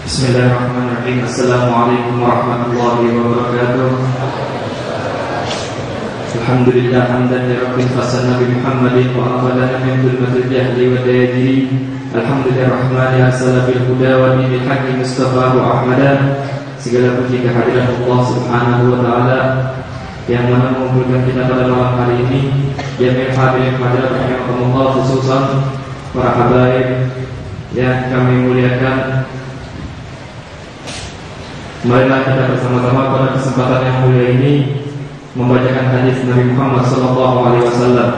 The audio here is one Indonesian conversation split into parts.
Bismillahirrahmanirrahim. Assalamualaikum warahmatullahi wabarakatuh. Alhamdulillah hamdan li rabbil fasana bi Muhammadin wa afadana min dhulmatil jahli wa dayajiri. Alhamdulillah rahmani asala bil huda wa dinil haqqi mustafa wa ahmadan. Segala puji kehadirat Allah Subhanahu wa taala yang mana mengumpulkan kita pada malam hari ini. Jami'ul hadirin hadirat rahimakumullah, khususan para habaib yang kami muliakan. Marilah kita bersama-sama pada kesempatan yang mulia ini membacakan hadis Nabi Muhammad SAW.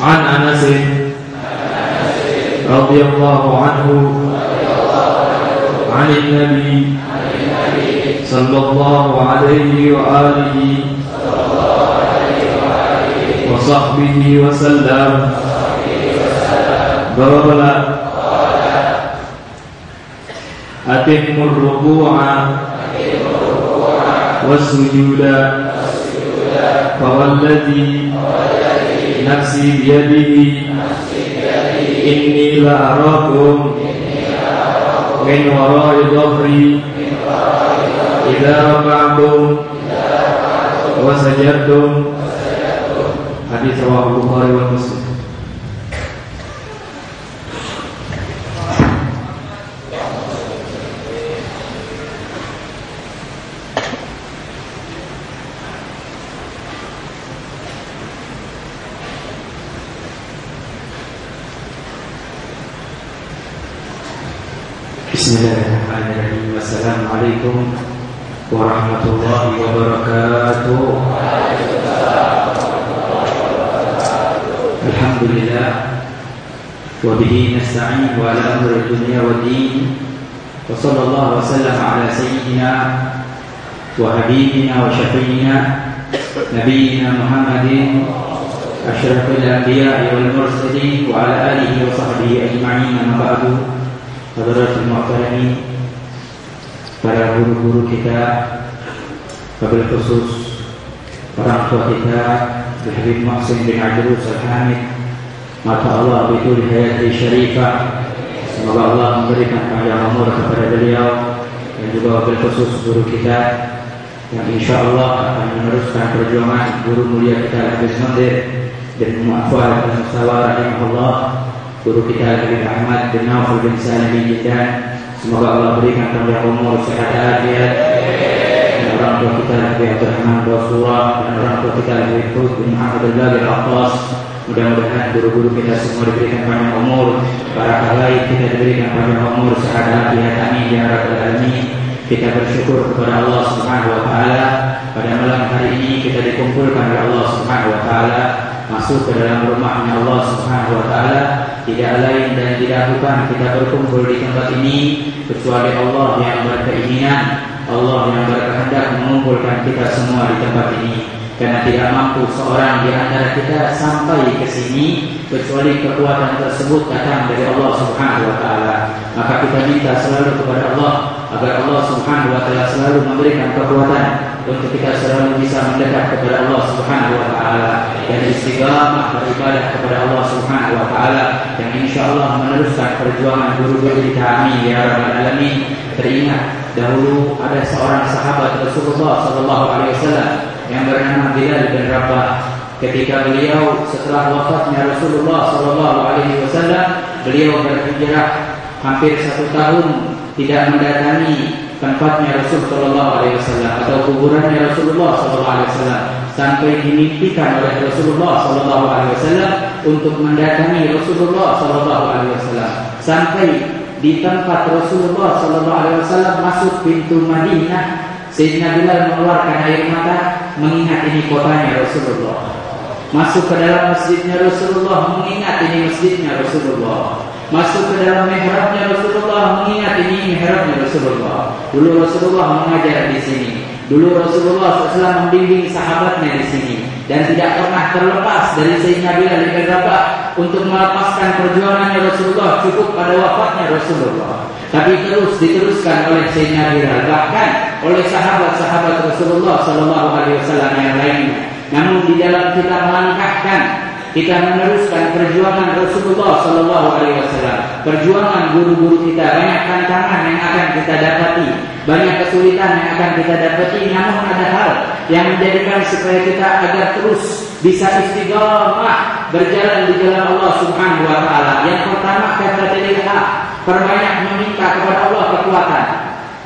An Anas radhiyallahu anhu an Nabi sallallahu alaihi wa alihi wa sahbihi wa sallam. Qala atimur ruku'a was-sujuda fawalladhi nafsi biyadihi inni la arakum min wara'i dhahri idza raka'tum wa sajadtum. Hadis riwayat Bukhari wa Muslim. Bismillahirrahmanirrahim. Wassalamualaikum warahmatullahi wabarakatuh. Alhamdulillah wa bihi nasta'in wa ala amri dunya wa din. Wa sallallahu wa sallam ala sayyidina wa habibina wa syafi'ina nabiyyina Muhammadin asyrafil anbiya'i wal mursalin wa ala alihi wa sahbihi ajma'in. Amma ba'du. Hadirin muhtaremin, para guru-guru kita, wabil khusus orang tua kita, Habib Muhsin bin Adrus Al-Hamid, maka Allah betul hayati syarifah. Semoga Allah memberikan panjang umur kepada beliau, dan juga wabil khusus guru kita yang insya Allah akan meneruskan perjuangan guru mulia kita Habib Mandir dan Mu'afwar dan Mustawa rahimahullah. Guru kita Habib Ahmad bin Nawfal bin Salim bin Jidan, semoga Allah berikan panjang umur, sehat afiat. Dan orang tua kita Habib Abdurrahman Basura dan orang tua kita Habib Hud bin Muhammad Al-Bagir Al-Atas, mudah-mudahan guru-guru kita semua diberikan panjang umur, para habaib kita diberikan panjang umur, sehat afiat, amin ya rabbal alamin. Kita bersyukur kepada Allah Subhanahu wa taala pada malam hari ini kita dikumpulkan oleh Allah Subhanahu wa taala masuk ke dalam rumahnya Allah Subhanahu wa taala. Tidak lain dan tidak bukan kita berkumpul di tempat ini kecuali Allah yang berkeinginan, Allah yang berkehendak mengumpulkan kita semua di tempat ini. Karena tidak mampu seorang di antara kita sampai ke sini kecuali kekuatan tersebut datang dari Allah Subhanahu wa taala. Maka kita minta selalu kepada Allah agar Allah Subhanahu wa taala selalu memberikan kekuatan untuk kita selalu bisa mendekat kepada Allah Subhanahu wa taala dan istiqamah beribadah kepada Allah Subhanahu wa taala, yang insyaallah meneruskan perjuangan guru-guru kita, amin ya rabbal alamin. Teringat dahulu ada seorang sahabat Rasulullah sallallahu alaihi wasallam yang bernama Bilal bin Rabah. Ketika beliau setelah wafatnya Rasulullah sallallahu alaihi wasallam, beliau berhijrah hampir 1 tahun tidak mendatangi tempatnya Rasul sallallahu alaihi wasallam atau kuburannya Rasulullah sallallahu alaihi wasallam, sampai dimimpikan oleh Rasulullah sallallahu alaihi wasallam untuk mendatangi Rasulullah sallallahu alaihi wasallam. Sampai di tempat Rasulullah sallallahu alaihi wasallam masuk pintu Madinah, Sayyidina Bilal mengeluarkan air mata mengingat ini kotanya Rasulullah. Masuk ke dalam masjidnya Rasulullah mengingat ini masjidnya Rasulullah. Masuk ke dalam mihrabnya Rasulullah mengingat ini mihrabnya Rasulullah. Dulu Rasulullah mengajar di sini. Dulu Rasulullah SAW membimbing sahabatnya di sini, dan tidak pernah terlepas dari Sayyidina Bilal bin Rabah untuk melepaskan perjuangannya Rasulullah cukup pada wafatnya Rasulullah. Tapi terus diteruskan oleh Sayyidina Bilal, bahkan oleh sahabat-sahabat Rasulullah SAW yang lainnya. Namun di dalam kita melangkahkan, kita meneruskan perjuangan Rasulullah SAW, perjuangan guru-guru kita, banyak tantangan yang akan kita dapati, banyak kesulitan yang akan kita dapati. Namun ada hal yang menjadikan supaya kita agar terus bisa istiqamah berjalan di jalan Allah Subhanahu wa taala. Yang pertama, kafatillah, perbanyak meminta kepada Allah kekuatan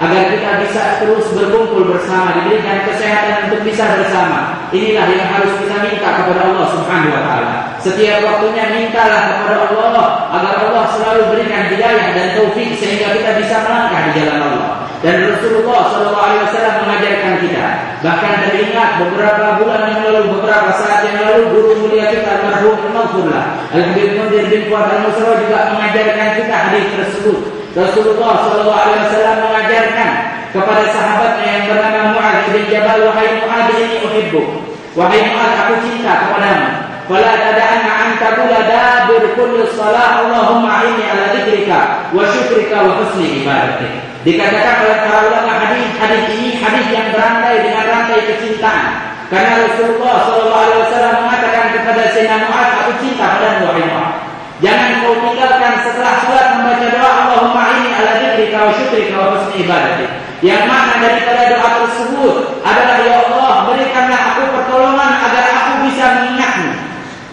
agar kita bisa terus berkumpul bersama, diberikan kesehatan untuk bisa bersama. Inilah yang harus kita minta kepada Allah Subhanahu wa taala. Setiap waktunya mintalah kepada Allah agar Allah selalu berikan hidayah dan taufik sehingga kita bisa melangkah di jalan Allah. Dan Rasulullah SAW mengajarkan kita. Bahkan teringat beberapa bulan yang lalu, beberapa saat yang lalu, guru mulia kita almarhum Al-Mawfurlah Al-Habib Mundir bin Fuad Al-Musra juga mengajarkan kita hadis tersebut. Rasulullah SAW mengajarkan kepada sahabatnya yang bernama Mu'adz bin Jabal, wahai Mu'adz, ini uhibbuk, wahai Mu'adz, aku cinta kepadamu. Fala tada'anna an taqula dabir kulli shalah Allahumma inni ala dzikrika wa syukrika wa husni ibadatik. Dikatakan oleh para ulama, hadis ini hadis yang berantai dengan rantai kecintaan. Karena Rasulullah SAW mengatakan kepada Sayyidina Mu'adz, aku cinta padamu wahai Mu'adz. Jangan kau tinggalkan setelah salat membaca doa Allahumma inni ala dzikrika wa syukrika wa husni ibadatik. Yang makna daripada doa tersebut adalah, ya Allah, berikanlah aku pertolongan agar aku bisa mengingatmu.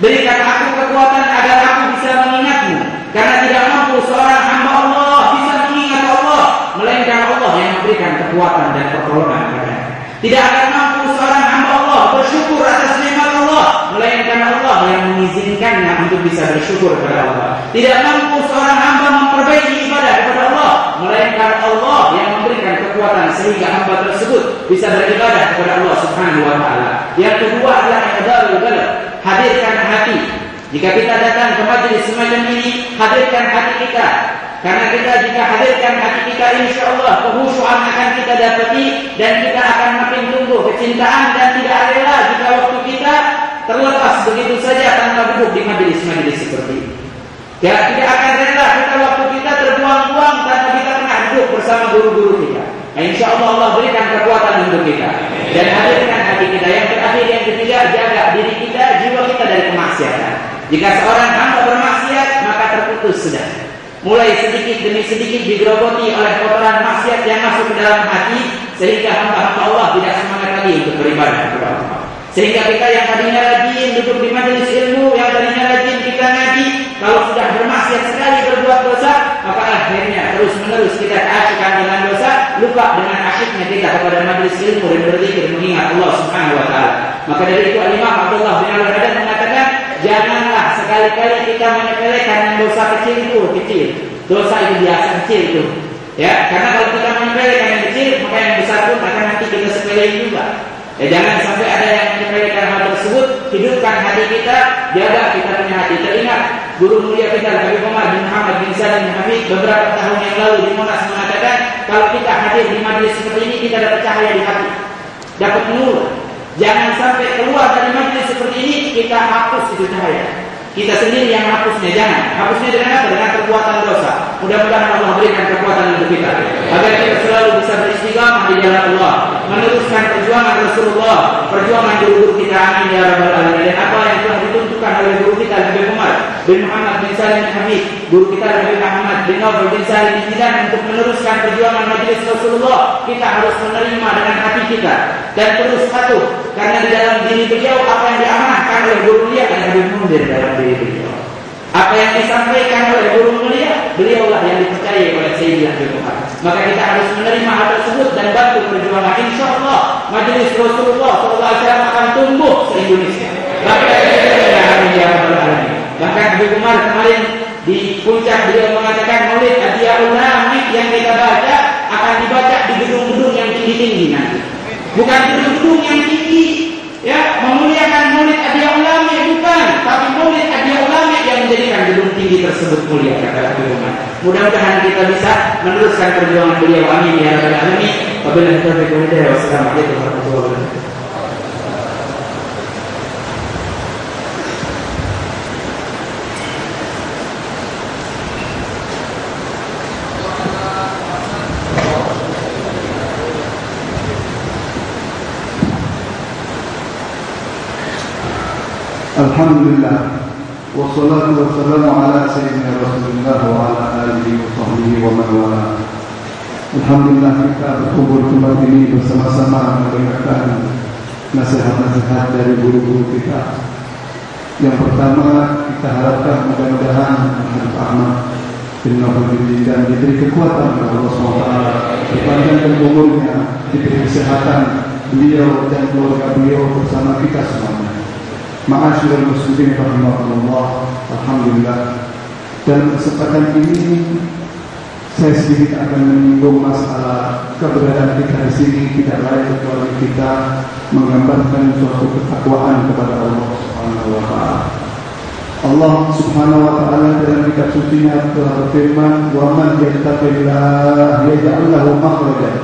Berikan aku kekuatan agar aku bisa mengingatmu. Karena tidak mampu seorang hamba Allah bisa mengingat Allah, melainkan Allah yang memberikan kekuatan dan pertolongan kepadanya. Tidak akan mampu seorang hamba Allah bersyukur atas nikmat Allah, melainkan Allah yang mengizinkannya untuk bisa bersyukur kepada Allah. Tidak mampu seorang hamba memperbaiki ibadah kepada Allah, melainkan Allah yang memberikan kekuatan sehingga hamba tersebut bisa beribadah kepada Allah Subhanahu wa taala. Yang kedua adalah ihdarul qalb, hadirkan hati. Jika kita datang ke majelis semacam ini, hadirkan hati kita. Karena kita jika hadirkan hati kita, insya Allah kehusyuan akan kita dapati, dan kita akan makin tumbuh kecintaan dan tidak rela jika waktu kita terlepas begitu saja tanpa duduk di majelis-majelis seperti ini. Ya, tidak akan rela kita waktu kita terbuang-buang tanpa kita pernah duduk bersama guru-guru kita. Nah, insya Allah Allah berikan kekuatan untuk kita dan hadirkan hati kita. Yang terakhir, yang ketiga, jaga diri kita, jiwa kita dari kemaksiatan. Jika seorang hamba bermaksiat, maka terputus sudah. Mulai sedikit demi sedikit digerogoti oleh kotoran maksiat yang masuk ke dalam hati, sehingga hamba-hamba Allah tidak semangat lagi untuk beribadah kepada Allah. Sehingga kita yang tadinya rajin duduk di majelis ilmu, yang tadinya rajin kita ngaji, kalau sudah bermaksiat sekali, berbuat dosa, maka akhirnya terus menerus kita keasyikan dengan dosa, lupa dengan asyiknya kita kepada majelis ilmu dan berzikir mengingat Allah Subhanahu wa taala. Maka dari itu Imam Abdullah bin Al-Haddad mengatakan, janganlah sekali-kali kita menyepelekan dosa kecil itu kecil. Dosa itu biasa kecil itu. Ya, karena kalau kita menyepelekan yang kecil, maka yang besar pun akan nanti kita sepelein juga. Ya, jangan sampai ada yang menyepelekan hal tersebut. Hidupkan hati kita, jaga kita punya hati. Teringat guru mulia kita Habib Umar bin Muhammad bin Salim bin Habib beberapa tahun yang lalu di Monas mengatakan, kalau kita hadir di majelis seperti ini, kita dapat cahaya di hati, dapat nur. Jangan sampai keluar dari majelis seperti ini kita hapus itu cahaya. Kita sendiri yang hapusnya, jangan. Hapusnya dengan apa? Dengan perbuatan dosa. Mudah-mudahan Allah berikan kekuatan untuk kita agar kita selalu bisa beristiqamah di jalan Allah, meneruskan perjuangan Rasulullah, perjuangan guru-guru kita. Amin ya rabbal alamin. Dan apa yang telah ditentukan oleh guru kita Habib Umar bin Muhammad bin Salim bin Habib, guru kita Habib Ahmad bin Nawfal bin Salim bin Zidan, untuk meneruskan perjuangan majelis Rasulullah, kita harus menerima dengan hati kita dan terus patuh. Karena di dalam diri beliau apa yang diamanahkan oleh guru mulia dan Habib Mundir dalam diri beliau. Apa yang disampaikan oleh guru mulia, beliaulah yang dipercayai oleh Sayyidina Habib Umar. Maka kita harus menerima hal tersebut dan bantu perjuangan. Insya Allah majelis Rasulullah SAW akan tumbuh se-Indonesia. Maka Habib Umar kemarin di puncak beliau mengatakan Maulid Hadiahul Ulama yang kita baca akan dibaca di gedung-gedung yang tinggi-tinggi nanti. Bukan gedung-gedung yang tinggi, ya, memuliakan Maulid Hadiahul Ulama bukan, tapi Maulid Hadiahul Ulama yang menjadikan gedung tinggi tersebut mulia, kata Habib Umar. Mudah-mudahan kita bisa meneruskan perjuangan beliau. Amin ya rabbal alamin. Wabillahi taufiq wal hidayah. Wassalamualaikum warahmatullahi wabarakatuh. Alhamdulillah wassalatu wassalamu ala sayyidina Rasulullah wa ala alihi wa sahbihi wa man wala. Alhamdulillah kita berkumpul tempat ini bersama-sama mendengarkan nasihat-nasihat dari guru-guru kita. Yang pertama kita harapkan mudah-mudahan Habib Ahmad bin Nawawi dan diberi kekuatan oleh Allah SWT, dipanjangkan umurnya, diberi kesehatan beliau dan keluarga beliau bersama kita semuanya. Ma'asyiral muslimin rahimakumullah. Alhamdulillah, dalam kesempatan ini saya sedikit akan menyinggung masalah keberadaan kita di sini tidak lain kecuali kita menggambarkan suatu ketakwaan kepada Allah Subhanahu wa taala. Allah Subhanahu wa taala dalam kitab sucinya telah berfirman, "Wa man yattaqillaha yaj'al lahu makhrajan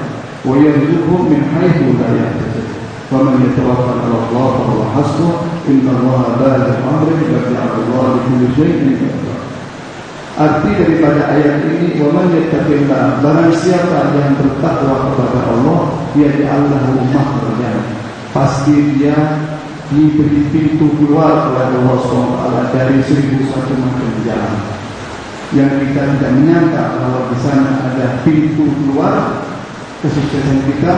wa yarzuqhu min haitsu la yahtasib. Wa man yatawakkal 'ala Allah fa huwa hasbuh. Inna Allaha baligh amrihi qad ja'ala Allahu li kulli shay'in qadra." Arti daripada ayat ini, wa man yattaqillah, barang siapa yang bertakwa kepada Allah, yaj'al lahu makhrajan, pasti dia diberi pintu keluar oleh Allah SWT dari 1001 macam jalan. Yang kita tidak menyangka bahwa di sana ada pintu keluar kesuksesan kita,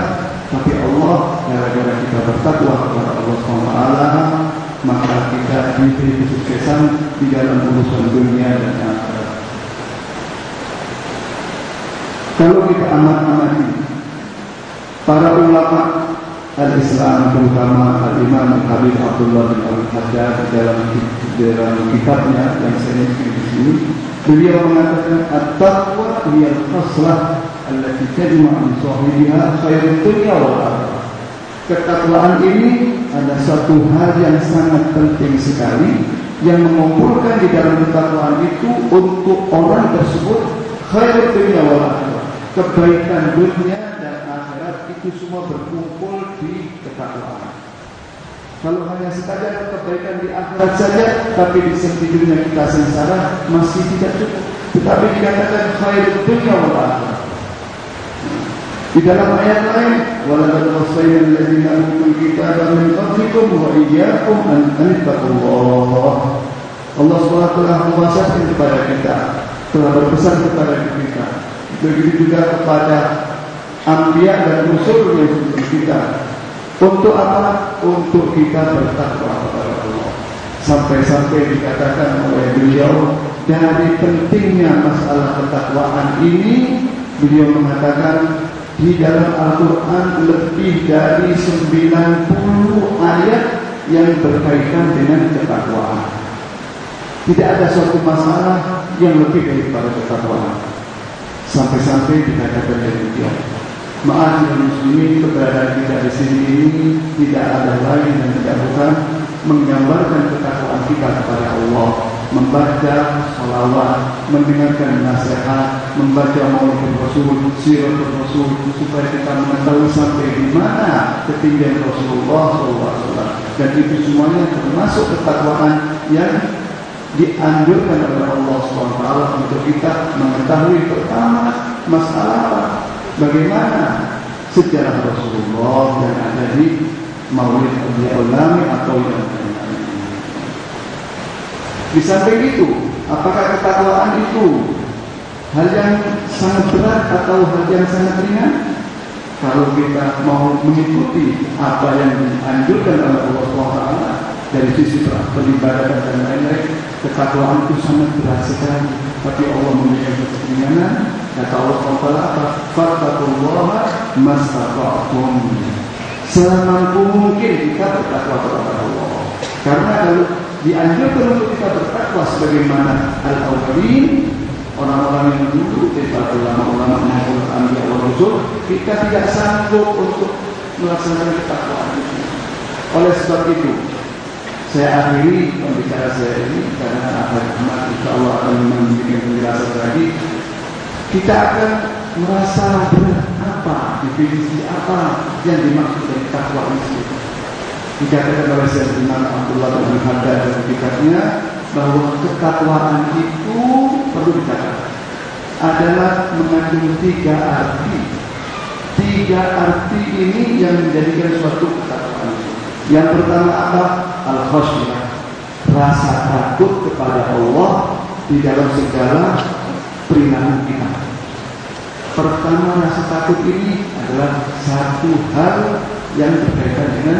tapi Allah gara-gara kita bertakwa kepada Allah SWT, maka kita diberi kesuksesan di dalam urusan dunia dan akhirat. Kalau kita amati para ulama al-Islam, terutama al-Imam Habib Abdullah bin Al-Haddad dalam kitabnya yang saya nulis di sini, beliau mengatakan at-taqwa hiya al-khaslah allati tajma'u min sahibiha khairat dunya wal akhirah. Ketakwaan ini ada satu hal yang sangat penting sekali yang mengumpulkan di dalam ketakwaan itu untuk orang tersebut khairat dunya wal akhirah. Kebaikan dunia dan akhirat itu semua berkumpul di ketakwaan. Kalau hanya sekadar kebaikan di akhirat saja, tapi di sisi dunia kita sengsara, masih tidak cukup. Tetapi dikatakan khairat dunya wal akhirah. Di dalam ayat lain, walaqad wassayna alladziina uutul kitaaba min qablikum wa iyyakum an tattaqullah. Allah SWT telah mewasiatkan kepada kita, telah berpesan kepada kita. Begitu juga kepada anbiya dan rasul yang sebelum kita. Untuk apa? Untuk kita bertakwa kepada Allah. Sampai-sampai dikatakan oleh beliau, dari pentingnya masalah ketakwaan ini, beliau mengatakan di dalam Al-Quran lebih dari 90 ayat yang berkaitan dengan ketakwaan. Tidak ada suatu masalah yang lebih daripada ketakwaan. Sampai-sampai dikatakan demikian. Ma'asyiral muslimin, keberadaan kita di sini ini tidak ada lain dan tidak bukan menggambarkan ketakwaan kita kepada Allah, membaca salawat, mendengarkan nasihat, membaca maulid Rasul, siratul Rasul, supaya kita mengetahui sampai di mana ketinggian Rasulullah SAW. Dan itu semuanya termasuk ketakwaan yang dianjurkan oleh Allah SWT untuk kita mengetahui pertama masalah apa, bagaimana sejarah Rasulullah yang ada di Maulid Hadiahul Ulama atau yang lain. Di samping itu, apakah ketakwaan itu hal yang sangat berat atau hal yang sangat ringan? Kalau kita mau mengikuti apa yang dianjurkan oleh Allah SWT dari sisi peribadatan dan lain-lain, ketakwaan itu sangat berat sekali. Tapi Allah memberikan keringanan. Kata Allah SWT apa? Fattaqullaha mastata'tum. Semampu mungkin kita bertakwa kepada Allah. Karena kalau dianjurkan untuk kita bertakwa sebagaimana al-awwalin, orang-orang yang dulu, para ulama-ulama maupun anbiya wa rasul. Kita tidak sanggup untuk melaksanakan ketakwaan itu. Oleh sebab itu, saya akhiri pembicaraan saya ini karena Ahmad insya Allah akan memberikan penjelasan lagi. Kita akan merasa berat apa, definisi apa yang dimaksud dari takwa itu. Dikatakan oleh Syekh Imam Abdullah bin Haddad dalam kitabnya bahwa ketakwaan itu perlu dikatakan adalah mengandung 3 arti. 3 arti ini yang menjadikan suatu ketakwaan. Yang pertama apa? Al-khasyah, rasa takut kepada Allah di dalam segala perilaku kita. Pertama, rasa takut ini adalah satu hal yang berkaitan dengan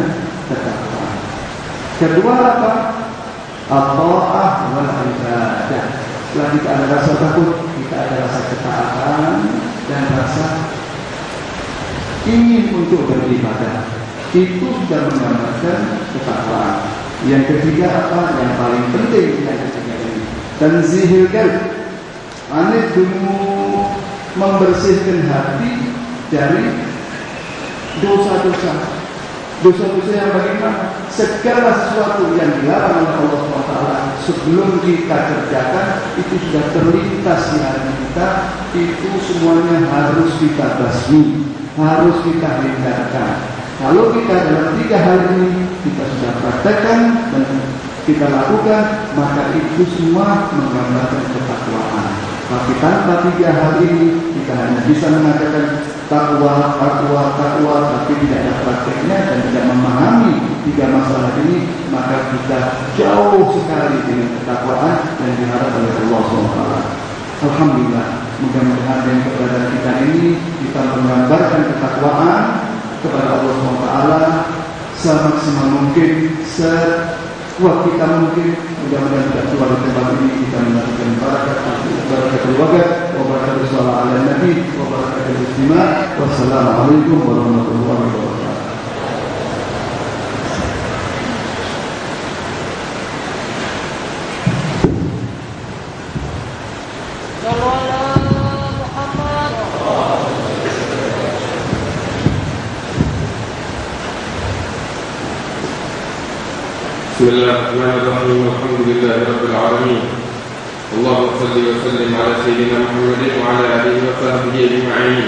ketakwaan. Kedua apa? At-ta'ah wal ibadah. Setelah kita ada rasa takut, kita ada rasa ketaatan dan rasa ingin untuk beribadah. Itu sudah menggambarkan ketakwaan. Yang ketiga apa? Yang paling penting yang ketiga ini, tanzihul qalb, anit dulu, membersihkan hati dari dosa-dosa. Dosa-dosa yang bagaimana? Segala sesuatu yang dilarang oleh Allah SWT sebelum kita kerjakan itu sudah terlintas di hati kita, itu semuanya harus kita basmi, harus kita hindarkan. Kalau kita dalam 3 hal ini kita sudah praktekkan dan kita lakukan, maka itu semua menggambarkan ketakwaan. Tapi tanpa 3 hal ini kita hanya bisa mengatakan takwa, tapi tidak ada prakteknya dan tidak memahami 3 masalah ini, maka kita jauh sekali dengan ketakwaan yang diharap oleh Allah SWT. Alhamdulillah, mudah-mudahan dengan keberadaan kita ini kita menggambarkan ketakwaan kepada Allah SWT semaksimal mungkin, sekuat kita mungkin. Mudah-mudahan kita keluar dari tempat ini kita mendapatkan barakat keluarga, wabarakatuh sallallahu ala nabi, wabarakatuh istimah. Wassalamualaikum warahmatullahi wabarakatuh. بسم الله الرحمن الرحيم. الحمد لله رب العالمين. اللهم صل وسلم على سيدنا محمد وعلى اله وصحبه اجمعين.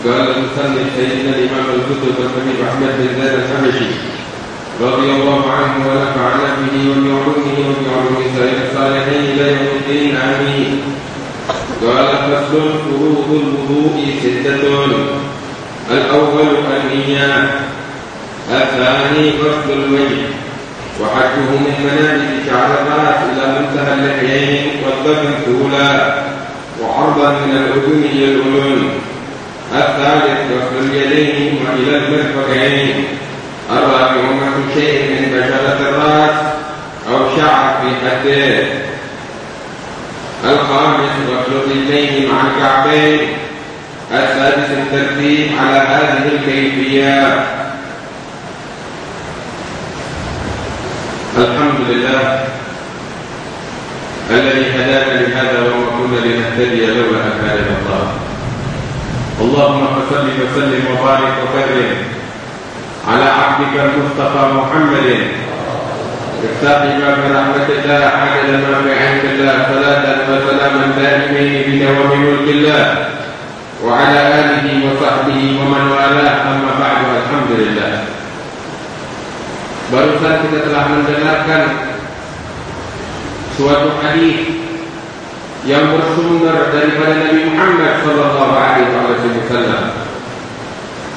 قال المصنف سيدنا الامام الكتب الحبيب احمد بن زيد الحبشي رضي الله عنه ونفعنا به وبعلومه وبعلوم سائر الصالحين الى يوم الدين امين. قال فصل فروض الوضوء 6. الاول النية، الثاني غسل الوجه وحده من منابت شعر الراس إلى منتهى اللحيين والذقن طولا وعرضا من الأذن إلى الأذن. الثالث غسل اليدين وإلى المرفقين. الرابع مسح شيء من بشرة الراس أو شعر في خده. الخامس غسل الرجلين مع الكعبين. السادس الترتيب على هذه الكيفيات. الحمد لله الذي هدانا لهذا وما كنا لنهتدي لولا أن هدانا الله. اللهم صل وسلم وبارك وكرم على عبدك المصطفى محمد الساقي برحمتك عدد ما في علم الله، صلاة وسلاما دائمين بدوام ملك الله وعلى آله وصحبه ومن والاه. أما بعد، الحمد لله. Barusan kita telah mendengarkan suatu hadis yang bersumber daripada Nabi Muhammad sallallahu alaihi wasallam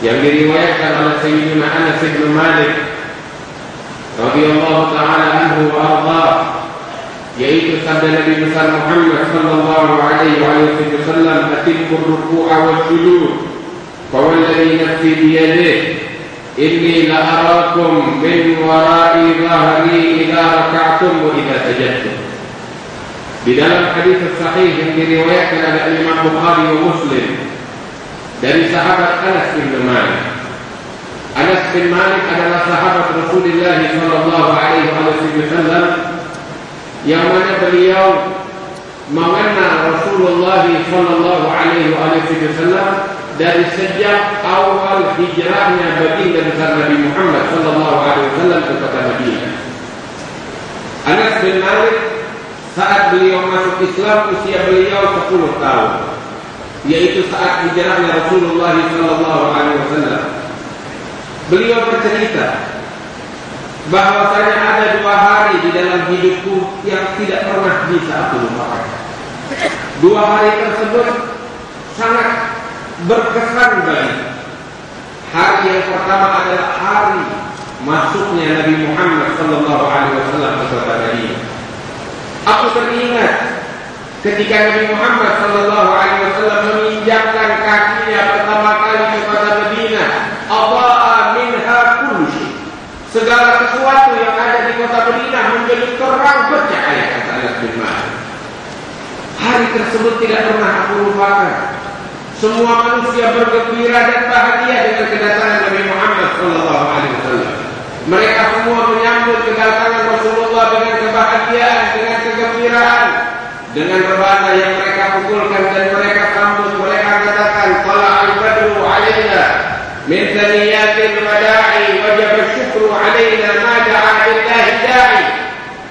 yang diriwayatkan oleh Sayyidina Anas bin Malik radhiyallahu taala anhu wa arda, yaitu sabda Nabi besar Muhammad sallallahu alaihi wasallam, "Atimur ruku'a was sujud, fa walladhi nafsi bi yadihi inni la arakum min wara'i dhahri idza raka'tum wa idza sajadtum." Di dalam hadis sahih yang diriwayatkan oleh Imam Bukhari wa Muslim dari sahabat Anas bin Malik, Anas bin Malik adalah sahabat Rasulullah sallallahu alaihi wasallam yang mana beliau mengenal Rasulullah sallallahu alaihi wasallam dari sejak awal hijrahnya baginda besar Nabi Muhammad sallallahu alaihi wasallam ke kota Madinah. Anas bin Malik saat beliau masuk Islam usia beliau 10 tahun, yaitu saat hijrahnya Rasulullah sallallahu alaihi wasallam. Beliau bercerita bahwasanya ada 2 hari di dalam hidupku yang tidak pernah bisa aku lupakan. 2 hari tersebut sangat berkesan bagi. Hari yang pertama adalah hari masuknya Nabi Muhammad sallallahu alaihi wasallam ke kota Madinah. Aku teringat ketika Nabi Muhammad sallallahu alaihi wasallam menginjakkan kakinya pertama kali ke kota Madinah, adha'a minha kullu syai. Segala sesuatu yang ada di kota Madinah menjadi terang bercahaya, kata Anas bin Malik. Hari tersebut tidak pernah aku lupakan. Semua manusia bergembira dan bahagia dengan kedatangan Nabi Muhammad sallallahu alaihi wasallam. Mereka semua menyambut kedatangan Rasulullah dengan kebahagiaan, dengan kegembiraan, dengan rebana yang mereka pukulkan dan mereka sambut. Mereka katakan, "Tala'al badru 'alaina min thaniyatil wada'i wajib syukru 'alaina ma da'a lillahi da'i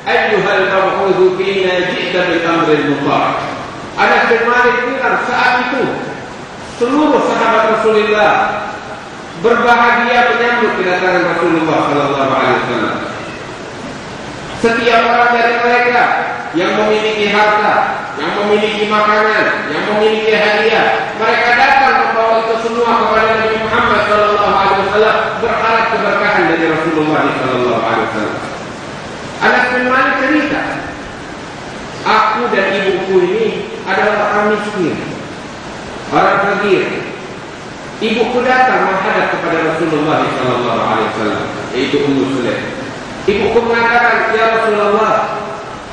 ayyuhal mab'udzu fina ji'ta bil amril mutar." Anas bin Malik bilang saat itu seluruh sahabat Rasulullah berbahagia menyambut kedatangan Rasulullah sallallahu alaihi wasallam. Setiap orang dari mereka yang memiliki harta, yang memiliki makanan, yang memiliki hadiah, mereka datang membawa itu semua kepada Nabi Muhammad sallallahu alaihi wasallam, berharap keberkahan dari Rasulullah sallallahu alaihi wasallam. Anas bin Malik cerita, aku dan ibuku ini adalah orang miskin, orang fakir. Ibuku datang menghadap kepada Rasulullah sallallahu alaihi wasallam, yaitu Ummu Sulaim. Ibuku mengatakan, "Ya Rasulullah,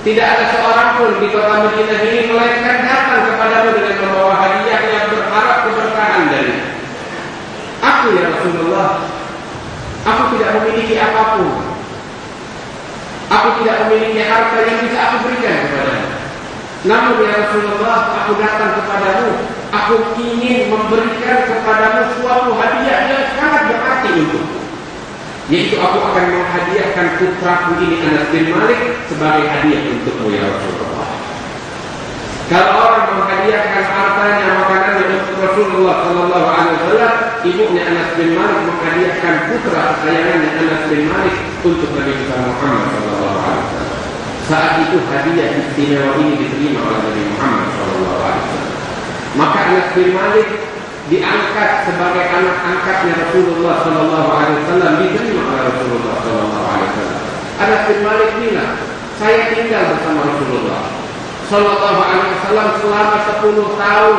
tidak ada seorang pun di kota Madinah ini melainkan datang kepadamu dengan membawa hadiah yang berharap keberkahan dari aku, ya Rasulullah. Aku tidak memiliki apapun. Aku tidak memiliki harta yang bisa aku berikan kepadamu. Namun ya Rasulullah, aku datang kepadamu. Aku ingin memberikan kepadamu suatu hadiah yang sangat berarti untukku. Yaitu aku akan menghadiahkan putraku ini Anas bin Malik sebagai hadiah untukmu ya Rasulullah." Kalau orang menghadiahkan hartanya, makanannya untuk Rasulullah sallallahu alaihi wasallam, ibunya Anas bin Malik menghadiahkan putra kesayangannya Anas bin Malik untuk Nabi Muhammad sallallahu alaihi wasallam. Saat itu hadiah istimewa ini diterima oleh Nabi Muhammad sallallahu alaihi wasallam. Maka Anas bin Malik diangkat sebagai anak angkatnya Rasulullah sallallahu alaihi wasallam, diterima oleh Rasulullah sallallahu alaihi wasallam. Anas bin Malik bilang, "Saya tinggal bersama Rasulullah sallallahu alaihi wasallam selama 10 tahun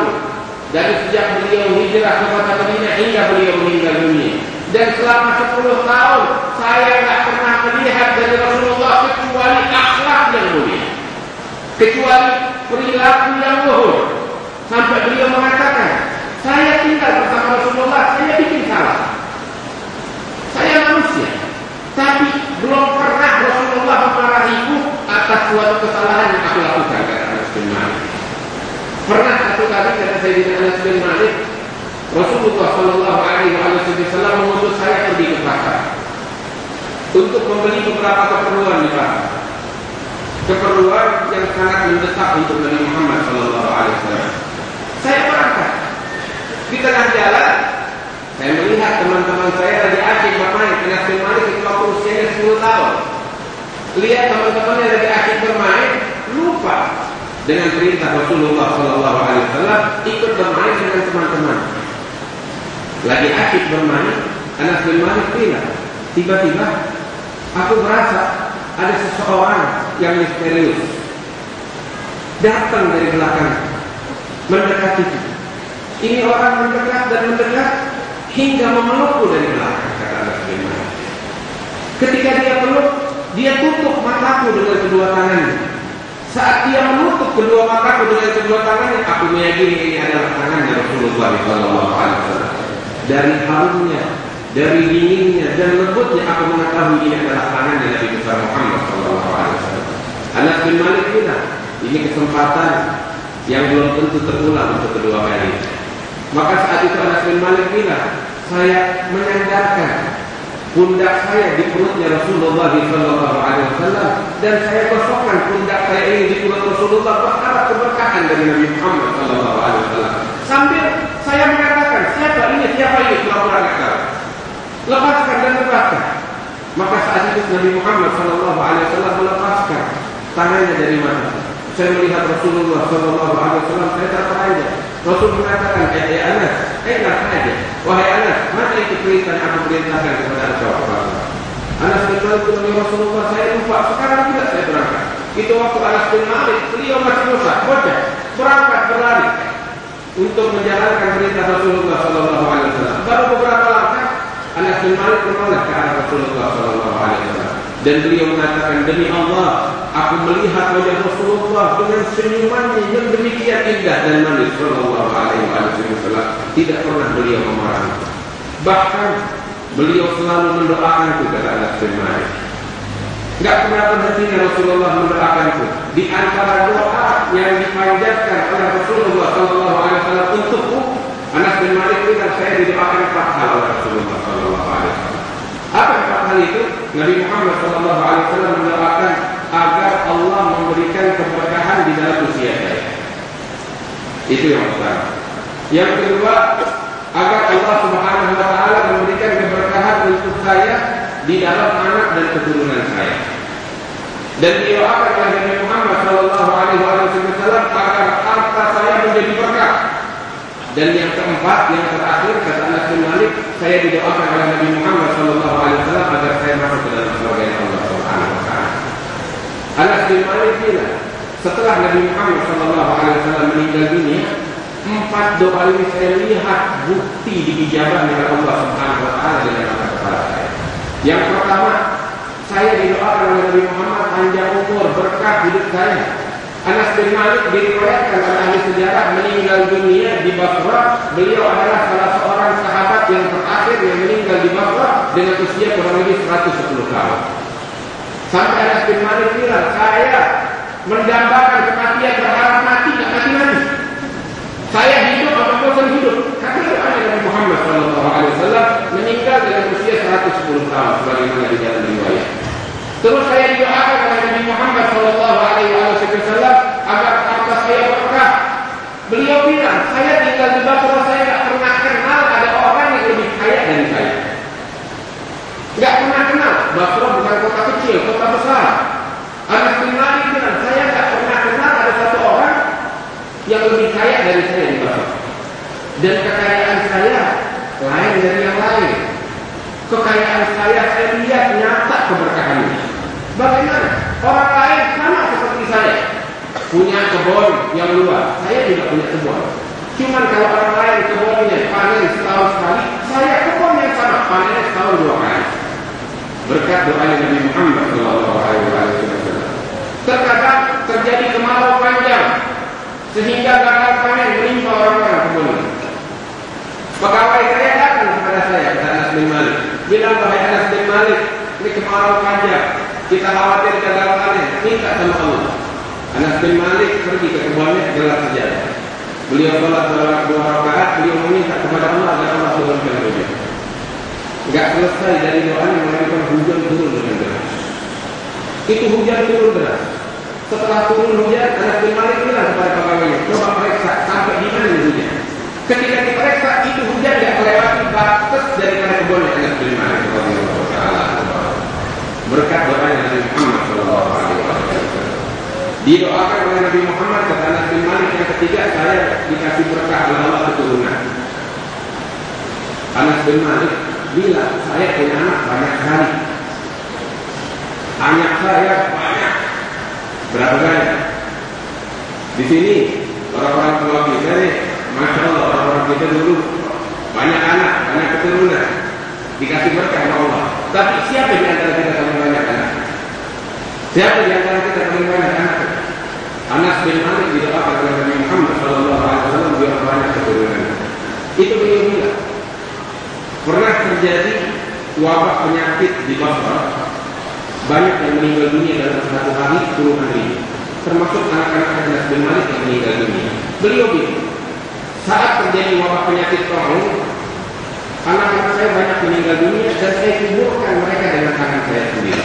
dari sejak beliau hijrah ke kota Madinah hingga beliau meninggal dunia. Dan selama 10 tahun saya tidak pernah melihat dari Rasulullah kecuali akhlak yang mulia, kecuali perilaku yang luhur. Sampai beliau mengatakan, saya tinggal bersama Rasulullah, saya bikin salah. Saya manusia, tapi belum pernah Rasulullah memarahiku atas suatu kesalahan yang aku lakukan," kata Anas bin Malik. Pernah satu kali, kata Sayyidina Anas bin Malik, Rasulullah sallallahu alaihi wasallam mengutus saya pergi ke pasar untuk membeli beberapa keperluan di pasar. Keperluan yang sangat mendesak untuk Nabi Muhammad sallallahu alaihi wasallam. Saya berangkat. Di tengah jalan, saya melihat teman-teman saya lagi asyik bermain. Anas bin Malik itu waktu usianya 10 tahun. Lihat teman-temannya lagi asyik bermain, lupa dengan perintah Rasulullah sallallahu alaihi wasallam, ikut bermain dengan teman-teman. Lagi asyik bermain, Anas bin Malik bilang, tiba-tiba aku merasa ada seseorang yang misterius datang dari belakang, mendekati. Ini orang mendekat dan mendekat hingga memelukku dari belakang, kata Anas bin Malik. Ketika dia peluk, dia tutup mataku dengan kedua tangannya. Saat dia menutup kedua mataku dengan kedua tangannya, aku meyakini ini adalah tangannya Rasulullah sallallahu alaihi wasallam. Dari harumnya dari dinginnya dan lembutnya aku mengetahui ini adalah tangannya Nabi besar Muhammad SAW. Anas bin Malik bilang, ini kesempatan yang belum tentu terulang untuk kedua kali. Maka saat itu Anas bin Malik bilang, saya menyandarkan pundak saya di perutnya Rasulullah SAW dan saya gosokkan pundak saya ini di perut Rasulullah, berharap keberkahan dari Nabi Muhammad SAW. Sambil saya mengatakan, siapa ini, pura-pura nggak tahu. Lepaskan dan lepaskan. Maka saat itu Nabi Muhammad SAW melepaskan tangannya dari mata. Saya melihat Rasulullah SAW, saya terperanjat. Rasul mengatakan, Anas, enak saja. Wahai Anas, mana itu perintah yang aku perintahkan kepada engkau? Anas bin Malik bilang, Rasulullah, saya lupa. Sekarang tidak saya berangkat. Itu waktu Anas bin Malik, beliau masih bocah, berangkat berlari untuk menjalankan perintah Rasulullah SAW. Baru beberapa langkah, Anas bin Malik menoleh ke arah Rasulullah SAW. Dan beliau mengatakan, demi Allah, aku melihat wajah Rasulullah dengan senyumannya yang demikian indah dan manis. Sallallahu alaihi wasallam. Tidak pernah beliau memarah. Bahkan beliau selalu mendoakanku, kata Anas bin Malik. Tidak pernah berhentinya Rasulullah mendoakanku. Di antara doa yang dipanjatkan oleh Rasulullah Sallallahu alaihi wasallam untukku, Anas bin Malik bilang, saya didoakan 4 hal oleh Rasulullah Sallallahu alaihi wasallam. Apa 4 hal itu? Nabi Muhammad SAW mendoakan agar Allah memberikan keberkahan di dalam usia saya. Itu yang pertama. Yang kedua, agar Allah Subhanahu wa taala memberikan keberkahan untuk saya di dalam anak dan keturunan saya. Dan didoakan oleh Nabi Muhammad SAW agar harta saya menjadi berkah. Dan yang keempat, yang terakhir, kata Anas bin Malik, saya didoakan oleh Nabi Muhammad SAW agar saya masuk ke dalam surga Allah Subhanahu wa taala. Anas bin Malik bilang, setelah Nabi Muhammad SAW meninggal dunia, 4 doa ini saya lihat bukti diijabah oleh Allah Subhanahu wa taala dengan mata kepala saya. Yang pertama, saya didoakan oleh Nabi Muhammad panjang umur, berkah hidup saya. Anas bin Malik diriwayatkan oleh ahli sejarah meninggal dunia di Basrah. Beliau adalah salah seorang sahabat yang terakhir yang meninggal di Basrah dengan usia kurang lebih 110 tahun. Sampai Anas bin Malik bilang, saya mendambakan kematian, berharap mati, tidak mati-mati. Saya hidup atau bosan hidup. Karena Nabi Muhammad SAW meninggal dengan usia 110 tahun sebagaimana di dalam riwayat. Terus saya didoakan oleh Nabi Muhammad SAW agar harta saya berkah. Beliau bilang, saya tinggal di Basrah, saya tidak pernah kenal ada orang yang lebih kaya dari saya. Tidak pernah kenal. Basrah bukan kota kecil, kota besar. Anas bin Malik bilang, saya tidak pernah kenal ada satu orang yang lebih kaya dari saya di Basrah. Dan kekayaan saya lain dari yang lain. Kekayaan saya lihat nyata keberkahannya. Bagaimana? Orang lain sama seperti saya, punya kebun yang luas. Saya tidak punya kebun. Cuman kalau orang lain kebunnya panen setahun sekali, saya kebun yang sama panen setahun 2 kali. Berkat doa Nabi Muhammad SAW. Terkadang terjadi kemarau panjang sehingga gagal panen menimpa orang-orang kebun. Pegawai saya datang kepada saya, kata Anas bin Malik, bilang, wahai Anas bin Malik, ini kemarau panjang, kita khawatir gagal panen, minta sama Allah. Anas bin Malik pergi ke kebunnya, gelar sejadah. Beliau sholat 2 rakaat, beliau meminta kepada Allah agar Allah turunkan hujan. Enggak selesai dari doanya, melakukan hujan turun dengan deras. Itu hujan turun deras. Setelah turun hujan, Anas bin Malik bilang kepada pegawainya, coba periksa sampai di mana hujan. Ketika diperiksa, itu hujan tidak melewati batas daripada kebunnya Anas bin Malik. Berkat doanya Nabi Muhammad SAW. Didoakan oleh Nabi Muhammad, kata Anas bin Malik, yang ketiga, saya dikasih berkah oleh Allah keturunan. Anas bin Malik bilang, saya punya anak banyak sekali. Anak saya banyak. Berapa banyak? Di sini orang-orang tua kita nih, masya Allah, orang-orang kita dulu banyak anak, banyak keturunan, dikasih berkah oleh Allah. Tapi siapa di antara kita paling banyak anak? Siapa di antara kita paling banyak anak? Anas bin Malik didoakan oleh Nabi Muhammad SAW biar banyak keturunan. Itu beliau bilang. Pernah terjadi wabah penyakit di Basrah, banyak yang meninggal dunia dalam satu hari puluhan ribu, termasuk anak-anak Anas bin Malik yang meninggal dunia. Beliau bilang, saat terjadi wabah penyakit Taun, anak-anak saya banyak meninggal dunia dan saya kuburkan mereka dengan tangan saya sendiri.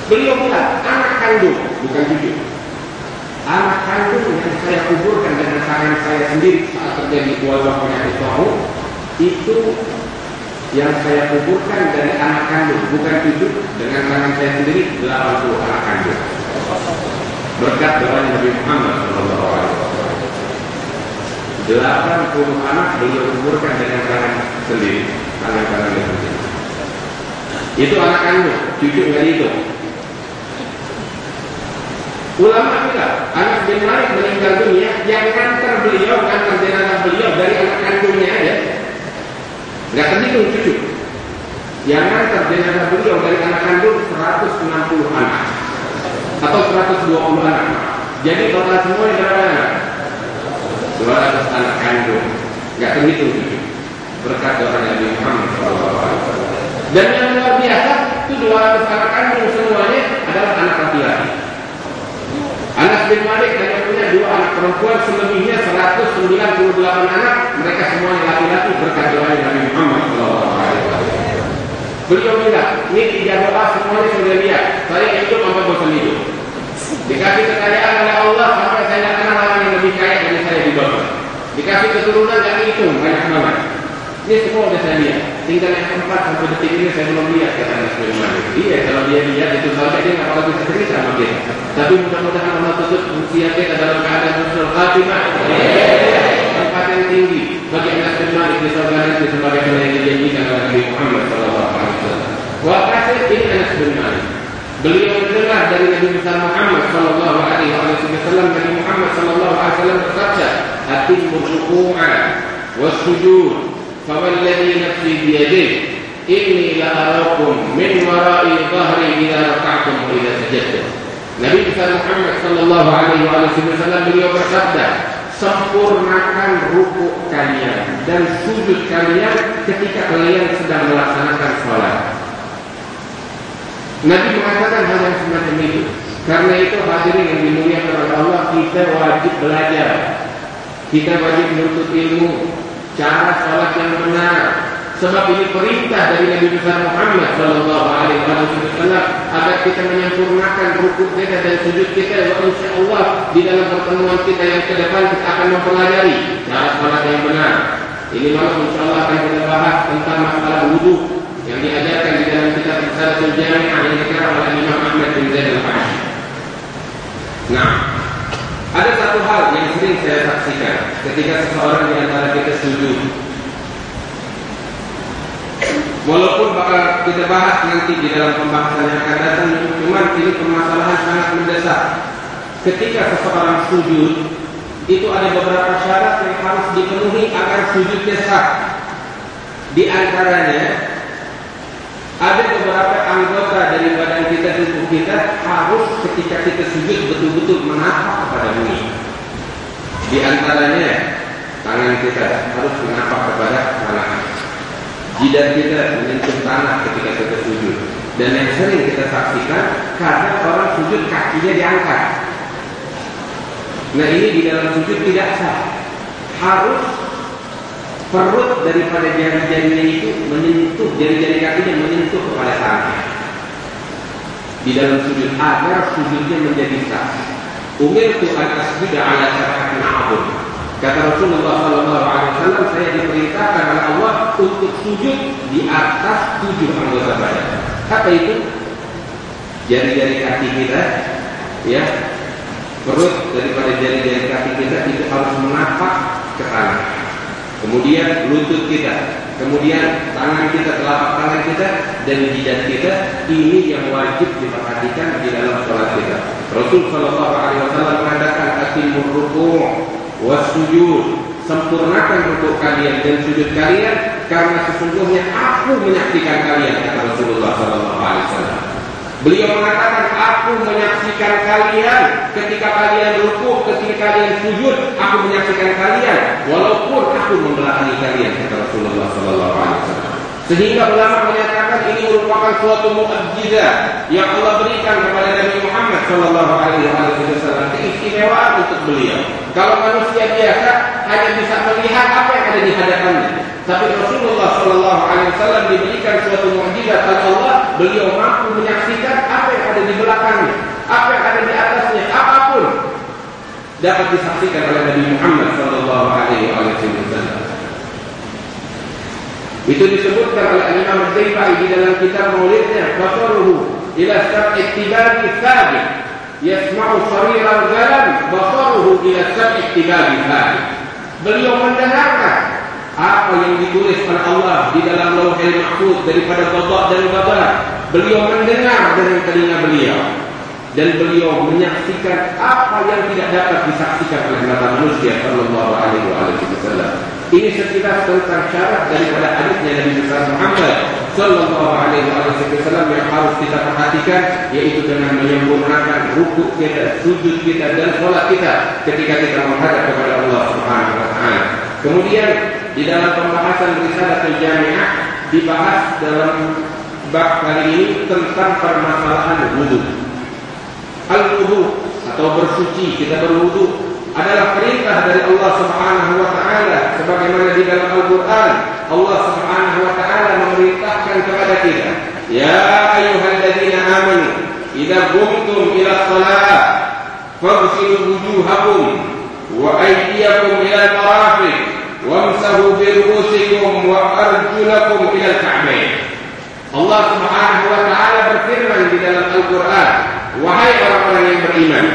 Beliau bilang, anak kandung, bukan cucu, anak kandung yang saya kuburkan dengan tangan saya sendiri saat terjadi wabah penyakit Taun, itu yang saya kuburkan dari anak kandung, bukan cucu, dengan tangan saya sendiri 80 anak kandung. Berkat doa Nabi Muhammad SAW. 80 anak beliau kuburkan dengan tangan sendiri, tangan sendiri. Itu anak kandung, cucu nggak itu. Ulama bilang, Anas bin Malik meninggal dunia, yang ngantar jenazah beliau dari anak kandungnya aja, nggak terhitung cucu. Yang ngantar jenazah beliau dari anak kandung 160 anak atau 120 anak. Jadi total semua berapa anak? 200 anak kandung, nggak terhitung cucu. Berkat doa Nabi Muhammad SAW. Dan yang luar biasa itu 200 anak kandung semuanya adalah anak laki-laki. Anas bin Malik hanya punya 2 anak perempuan, selebihnya 198 anak, mereka semuanya laki-laki berkat doa Nabi Muhammad SAW. Beliau bilang, ini 3 doa semuanya sudah lihat, saya hidup apa bosan hidup. Dikasih kekayaan oleh Allah sampai saya tidak kenal orang yang lebih kaya dari saya di bawah. Dikasih keturunan yang hitung banyak banget. Ini semua sudah saya lihat. Tinggal yang keempat sampai detik ini saya belum lihat, kata Anas bin Malik. Iya, kalau dia lihat itu saja dia nggak bakal bisa cerita sama kita. Tapi mudah-mudahan Allah tutup usia kita dalam keadaan husnul khatimah. Tempat yang tinggi bagi Anas bin Malik di surga nanti sebagai yang dijanjikan oleh Nabi Muhammad SAW. Wakasih ini Anas bin Malik. Beliau mendengar dari Nabi besar Muhammad sallallahu alaihi wasallam, Nabi Muhammad sallallahu alaihi wasallam bersabda, "Atimmu ruku'a was-sujud, fawalladhi nafsi biyadihi, inni la'arakum min wara'i dhahri idza raka'tum wa idza sajadtum." Nabi besar Muhammad sallallahu alaihi wasallam beliau bersabda, sempurnakan ruku kalian dan sujud kalian ketika kalian sedang melaksanakan salat. Nabi mengatakan hal yang semacam itu. Karena itu hadirin yang dimuliakan oleh Allah, kita wajib belajar, kita wajib menuntut ilmu, cara salat yang benar. Sebab ini perintah dari Nabi besar Muhammad sallallahu alaihi wasallam agar kita menyempurnakan rukuk kita dan sujud kita. Wa insyaallah di dalam pertemuan kita yang ke depan kita akan mempelajari cara salat yang benar. Ini malam insyaallah akan kita bahas tentang masalah wudu yang diajarkan di dalam kitab Risalatul Jami'ah yang dikarang oleh Imam Ahmad bin Zaid al-Hanafi. Nah, ada satu hal yang sering saya saksikan ketika seseorang di antara kita sujud. Walaupun bakal kita bahas nanti di dalam pembahasan yang akan datang, cuma ini permasalahan sangat mendesak. Ketika seseorang sujud, itu ada beberapa syarat yang harus dipenuhi agar sujudnya sah. Di antaranya, ada beberapa anggota dari badan kita, tubuh kita harus ketika kita sujud betul-betul menatap kepada bumi. Di antaranya tangan kita harus menatap kepada tanah. Jidat kita menyentuh tanah ketika kita sujud. Dan yang sering kita saksikan, kadang orang sujud kakinya diangkat. Nah ini di dalam sujud tidak sah. Harus perut daripada jari-jarinya itu menyentuh, jari-jari kakinya menyentuh kepada tanah di dalam sujud agar sujudnya menjadi sah. Umirtu an asjuda ala sab'atin a'dham. Kata Rasulullah SAW, saya diperintahkan oleh Allah untuk sujud di atas 7 anggota badan. Apa itu? Jari-jari kaki kita, ya, perut daripada jari-jari kaki kita itu harus menapak ke tanah. Kemudian lutut kita, kemudian tangan kita, telapak tangan kita, dan jidat kita. Ini yang wajib diperhatikan di dalam sholat kita. Rasul Shallallahu Alaihi Wasallam mengatakan, "Atimur ruku' was-sujud." Sempurnakan rukuk kalian dan sujud kalian, karena sesungguhnya aku menyaksikan kalian, kata Rasulullah Shallallahu Alaihi Wasallam. Beliau mengatakan, aku menyaksikan kalian ketika kalian rukuk, ketika kalian sujud, aku menyaksikan kalian walaupun aku membelakangi kalian, kata Rasulullah SAW. Sehingga ulama menyatakan ini merupakan suatu mukjizat yang Allah berikan kepada Nabi Muhammad sallallahu alaihi wasallam, keistimewaan untuk beliau. Kalau manusia biasa hanya bisa melihat apa yang ada di hadapannya, tapi Rasulullah sallallahu alaihi wasallam diberikan suatu mukjizat oleh Allah, beliau mampu menyaksikan apa yang ada di belakangnya, apa yang ada di atasnya, apapun dapat disaksikan oleh Nabi Muhammad sallallahu alaihi wasallam. Itu disebutkan oleh Imam Az-Zaifai di dalam kitab Maulidnya, basaruhu ila sab'i ittibaqi thabit, yasma'u sarir al-ghalam, basaruhu ila sab'i ittibaqi thabit. Beliau mendengarkan apa yang ditulis oleh Allah di dalam Lauhul Mahfuz daripada qada dan qadar. Beliau mendengar dengan telinga beliau dan beliau menyaksikan apa yang tidak dapat disaksikan oleh mata manusia sallallahu alaihi wasallam. Ini sekilas tentang syarat daripada hadisnya Nabi besar Muhammad sallallahu alaihi wasallam yang harus kita perhatikan, yaitu dengan menyempurnakan rukuk kita, sujud kita dan salat kita ketika kita menghadap kepada Allah Subhanahu wa taala. Kemudian di dalam pembahasan Risalatul Jami'ah dibahas dalam bab kali ini tentang permasalahan wudu. Al-wudu atau bersuci, kita berwudu adalah perintah dari Allah Subhanahu wa taala, sebagaimana di dalam Al-Qur'an Allah Subhanahu wa taala memerintahkan kepada kita, ya ayyuhalladzina amanu idza qumtum ila shalah faghsilu wujuhakum wa aydiyakum ila al-marafiq wamsahu bi ru'usikum wa arjulakum ila al-ka'bayn. Allah Subhanahu wa taala berfirman di dalam Al-Qur'an, wahai orang-orang yang beriman,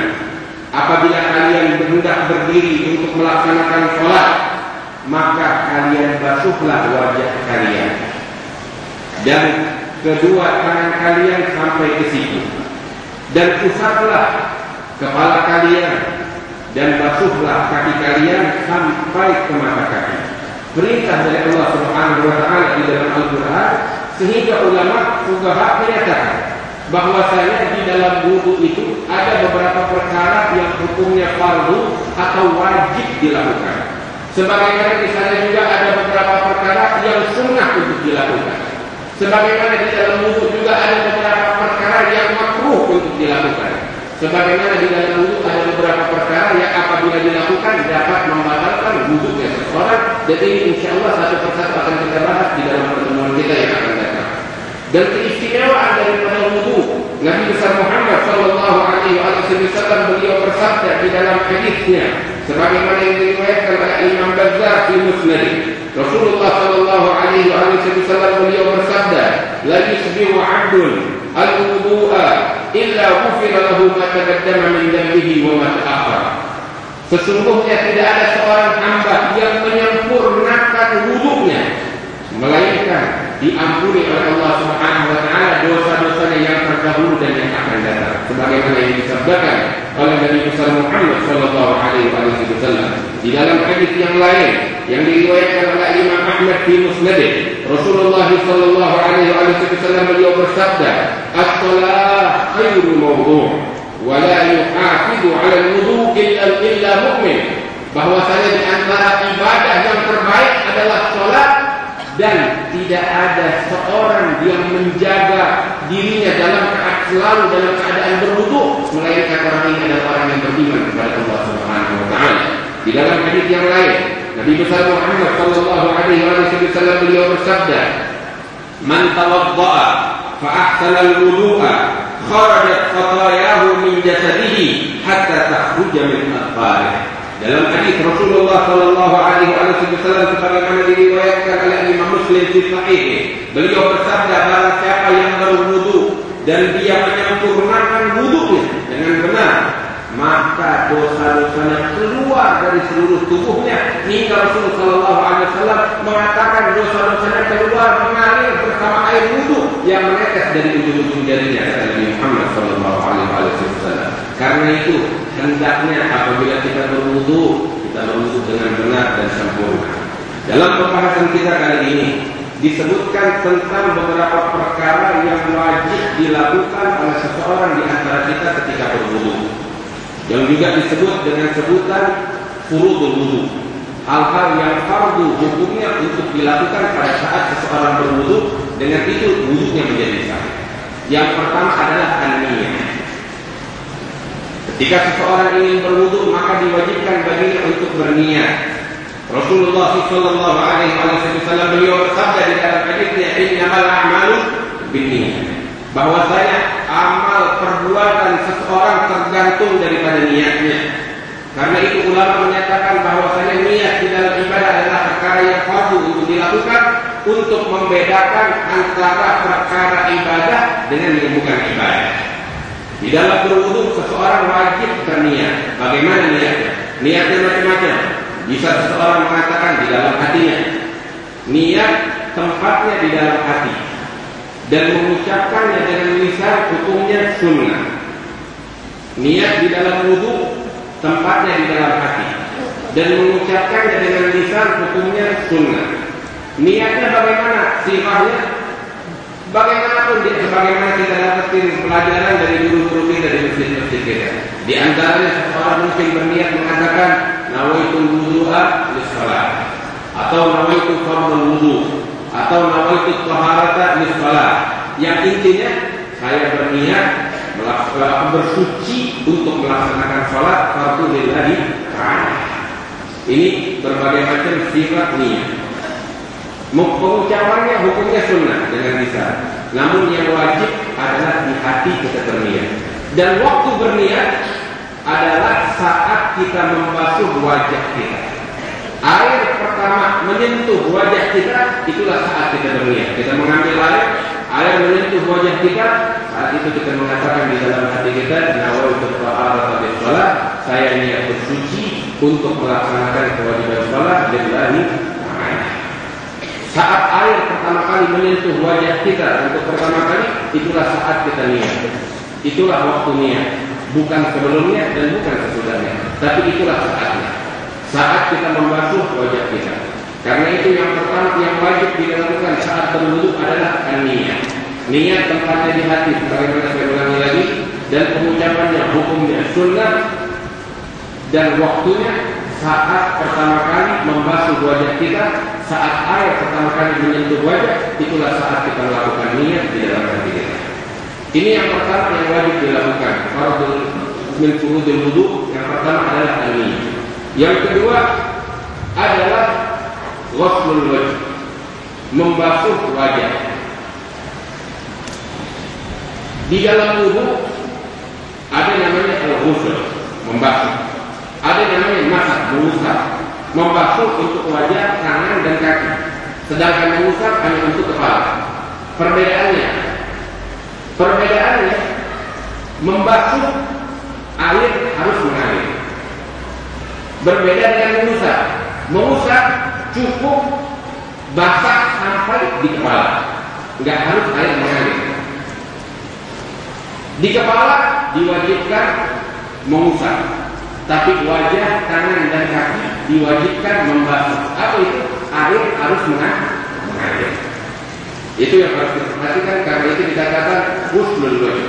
apabila kalian hendak berdiri untuk melaksanakan sholat, maka kalian basuhlah wajah kalian dan kedua tangan kalian sampai ke siku, dan usaplah kepala kalian dan basuhlah kaki kalian sampai ke mata kaki. Perintah dari Allah Subhanahu wa taala di dalam Al-Qur'an, sehingga ulama fuqaha menyatakan bahwasanya di dalam wudu itu ada beberapa perkara yang hukumnya fardu atau wajib dilakukan. Sebagaimana di sana juga ada beberapa perkara yang sunnah untuk dilakukan. Sebagaimana di dalam wudu juga ada beberapa perkara yang makruh untuk dilakukan. Sebagaimana di dalam wudu ada beberapa perkara yang apabila dilakukan dapat membatalkan wudunya seseorang. Dan ini insyaallah satu persatu akan kita bahas di dalam pertemuan kita yang akan datang. Dan keistimewaan daripada wudu, Nabi besar Muhammad sallallahu alaihi wasallam beliau bersabda di dalam hadisnya, sebagaimana yang diriwayatkan oleh Imam Bazzar di Musnad, Rasulullah sallallahu alaihi wasallam beliau bersabda, la yusbihu 'abdun al-wudu'a illa ghufira lahu ma taqaddama min dhanbihi wa ma ta'akhkhara. Sesungguhnya tidak ada seorang hamba yang menyempurnakan wudunya melainkan diampuni oleh Allah Subhanahu wa taala dosa-dosanya yang terdahulu dan yang akan datang, sebagaimana yang disabdakan oleh Nabi besar Muhammad sallallahu alaihi wasallam di dalam hadis yang lain yang diriwayatkan oleh Imam Ahmad di Musnad. Rasulullah sallallahu alaihi wasallam beliau bersabda, as-shalah khairu mawdu' wa la yuhafizu 'ala al-wudu' illa mu'min. Bahwasanya di antara ibadah yang terbaik adalah salat, dan tidak ada seorang yang menjaga dirinya selalu dalam keadaan berwudu melainkan orang ini adalah orang yang beriman kepada Allah Subhanahu wa taala. Di dalam hadis yang lain, Nabi besar Muhammad sallallahu alaihi wasallam beliau bersabda, "Man tawadda'a fa ahsana al-wudu'a kharajat khatayahu min jasadihi hatta takhruja min adfarihi." Dalam hadis Rasulullah sallallahu alaihi wasallam sebagaimana diriwayatkan oleh Imam Muslim di Sahih, beliau bersabda, barang siapa yang berwudu dan dia menyempurnakan wudunya dengan benar, maka dosa-dosanya keluar dari seluruh tubuhnya, hingga Rasulullah sallallahu alaihi wasallam mengatakan dosa-dosanya keluar mengalir bersama air wudu yang menetes dari ujung-ujung jarinya, kata Nabi Muhammad sallallahu alaihi wasallam. Karena itu hendaknya apabila kita berwudu dengan benar dan sempurna. Dalam pembahasan kita kali ini disebutkan tentang beberapa perkara yang wajib dilakukan oleh seseorang di antara kita ketika berwudu, yang juga disebut dengan sebutan furudul wudu hal-hal yang fardu hukumnya untuk dilakukan pada saat seseorang berwudu, dengan itu wudunya menjadi sah. Yang pertama adalah an-niyah. Ketika seseorang ingin berwudu, maka diwajibkan baginya untuk berniat. Rasulullah SAW beliau bersabda di dalam hadisnya, innamal a'malu binniyat, bahwasanya amal perbuatan seseorang tergantung daripada niatnya. Karena itu ulama menyatakan bahwasanya niat di dalam ibadah adalah perkara yang fardu untuk dilakukan untuk membedakan antara perkara ibadah dengan yang bukan ibadah. Di dalam berwudu seseorang wajib berniat. Bagaimana niatnya? Niatnya macam-macam. Bisa seseorang mengatakan di dalam hatinya. Niat tempatnya di dalam hati dan mengucapkannya dengan lisan, hukumnya sunnah. Niat di dalam wudu tempatnya di dalam hati dan mengucapkannya dengan lisan, hukumnya sunnah. Niatnya bagaimana? Sifatnya bagaimanapun, sebagaimana kita dapatin pelajaran dari guru-guru kita di masjid-masjid kita. Di antaranya seseorang mungkin berniat mengatakan nawaitul wudu'a lis-shalah, atau nawaitul fardhu wudu, atau nawaitul taharata lis-shalah. Yang intinya saya berniat bersuci untuk melaksanakan salat fardu lillahi ta'ala. Ini berbagai macam sifat niat. Pengucapannya hukumnya sunnah dengan lisan. Namun yang wajib adalah di hati kita berniat. Dan waktu berniat adalah saat kita membasuh wajah kita. Air pertama menyentuh wajah kita, itulah saat kita berniat. Kita mengambil air menyentuh wajah kita, saat itu kita mengatakan di dalam hati kita, nawaitu taharata bis-shalah, saya niat bersuci untuk melaksanakan kewajiban salat lillahi ta'ala. Saat air pertama kali menyentuh wajah kita untuk pertama kali, itulah saat kita niat. Itulah waktu niat, bukan sebelumnya dan bukan sesudahnya, tapi itulah saatnya. Saat kita membasuh wajah kita. Karena itu yang pertama yang wajib dilakukan saat berwudu adalah niat. Niat tempatnya di hati, sebagaimana saya ulangi lagi, dan pengucapannya hukumnya sunnah, dan waktunya saat pertama kali membasuh wajah kita, saat air pertama kali menyentuh wajah, itulah saat kita melakukan niat di dalam hati kita. Ini yang pertama yang wajib dilakukan. Fardhu min furudil wudu, yang pertama adalah niat. Yang kedua adalah ghuslul wajh, membasuh wajah. Di dalam wudu ada namanya al-ghusl, membasuh. Ada namanya masak, mengusap. Membasuh untuk wajah, tangan dan kaki. Sedangkan mengusap hanya untuk kepala. Perbedaannya membasuh air harus mengalir. Berbeda dengan mengusap. Mengusap cukup basah sampai di kepala, nggak harus air mengalir. Di kepala diwajibkan mengusap, tapi wajah, tangan dan kaki diwajibkan membasuh. Apa itu? Air harus mengalir. Itu yang harus diperhatikan, karena itu dikatakan ghuslul wajh,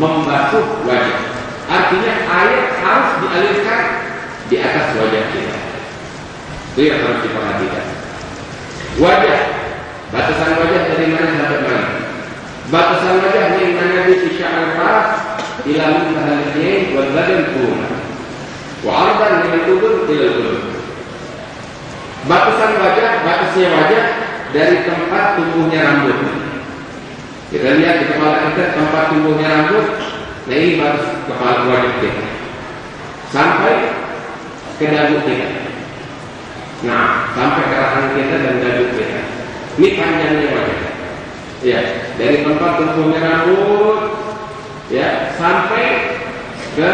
membasuh wajah. Artinya air harus dialirkan di atas wajah kita. Itu yang harus diperhatikan. Wajah, batasan wajah dari mana sampai mana? Batasan wajah min manabi sya'ar ras ila muntahal yain wal badan tuna wa 'ardan min al-udhun ila al-udhun. Batasan wajah, batasnya wajah dari tempat tumbuhnya rambut. Kita lihat di kepala kita tempat tumbuhnya rambut. Nah, ini batas kepala wajah kita sampai ke dagu kita. Nah, sampai ke rahang kita dan dagu kita. Ini panjangnya wajah. Ya, dari tempat tumbuhnya rambut, ya, sampai ke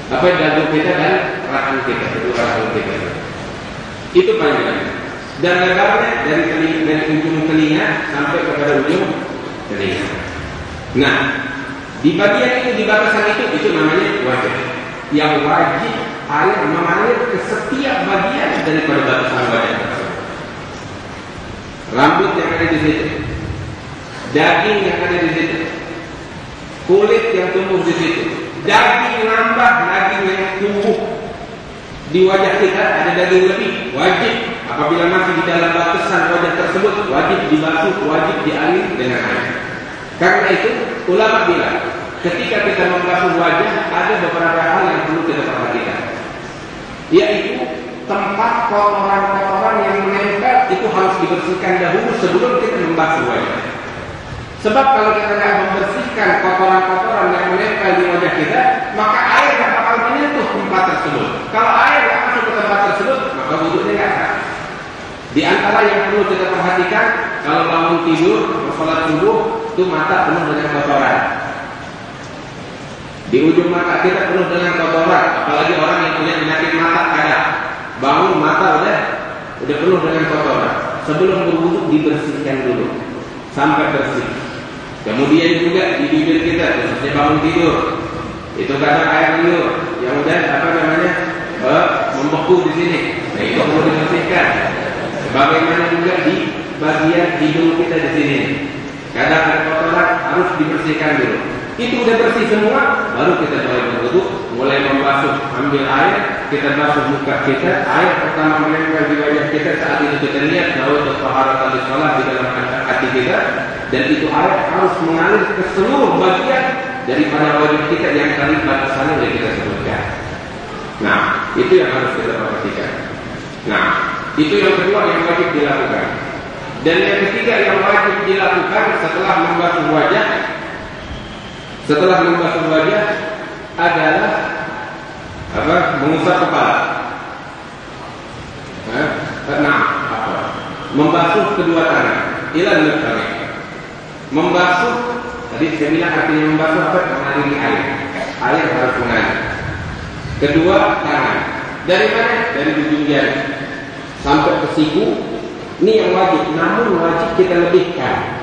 dagu kita dan rahang kita, kedua rahang kita. Itu panjangnya. Dan lebarnya dari ujung telinga sampai kepada ujung telinga. Nah, di bagian itu, di batasan itu namanya wajah. Yang wajib air mengalir ke setiap bagian daripada batasan wajah tersebut. Rambut yang ada di situ, daging yang ada di situ, kulit yang tumbuh di situ, daging nambah, daging yang tumbuh di wajah kita ada daging lebih, wajib apabila masih di dalam batasan wajah tersebut wajib dibasuh, wajib dialir dengan air. Karena itu ulama bilang ketika kita membasuh wajah ada beberapa hal yang perlu kita perhatikan, yaitu tempat kotoran-kotoran yang menempel itu harus dibersihkan dahulu sebelum kita membasuh wajah. Sebab kalau kita tidak membersihkan kotoran-kotoran yang menempel di wajah kita, maka air tidak bakal menyentuh tempat tersebut. Kalau air tidak masuk ke tempat tersebut, maka wudhunya tidak sah. Di antara yang perlu kita perhatikan, kalau bangun tidur, sholat subuh, itu mata penuh dengan kotoran. Di ujung mata kita penuh dengan kotoran, apalagi orang yang punya penyakit mata kadang bangun mata udah penuh dengan kotoran. Sebelum berwudu dibersihkan dulu sampai bersih. Kemudian juga di bibir kita, khususnya bangun tidur, itu kadang air liur yang udah membeku di sini. Nah itu perlu dibersihkan. Bagaimana juga di bagian hidung kita di sini, kadang ada kotoran harus dibersihkan dulu. Itu udah bersih semua, baru kita mulai berwudu, mulai membasuh, ambil air, kita basuh muka kita. Air pertama menempel di wajah kita, saat itu kita lihat nawaitu taharatan shalah di dalam hati kita, dan itu air harus mengalir ke seluruh bagian daripada wajah kita yang tadi batasannya sudah kita sebutkan. Nah, itu yang harus kita perhatikan. Nah, itu yang kedua yang wajib dilakukan. Dan yang ketiga yang wajib dilakukan setelah membasuh wajah, adalah mengusap kepala. Membasuh kedua tangan. Membasuh, tadi saya bilang artinya membasuh apa? Mengaliri air. Air harus mengalir. Kedua tangan. Dari mana? Dari ujung jari sampai ke siku. Ini yang wajib. Namun wajib kita lebihkan.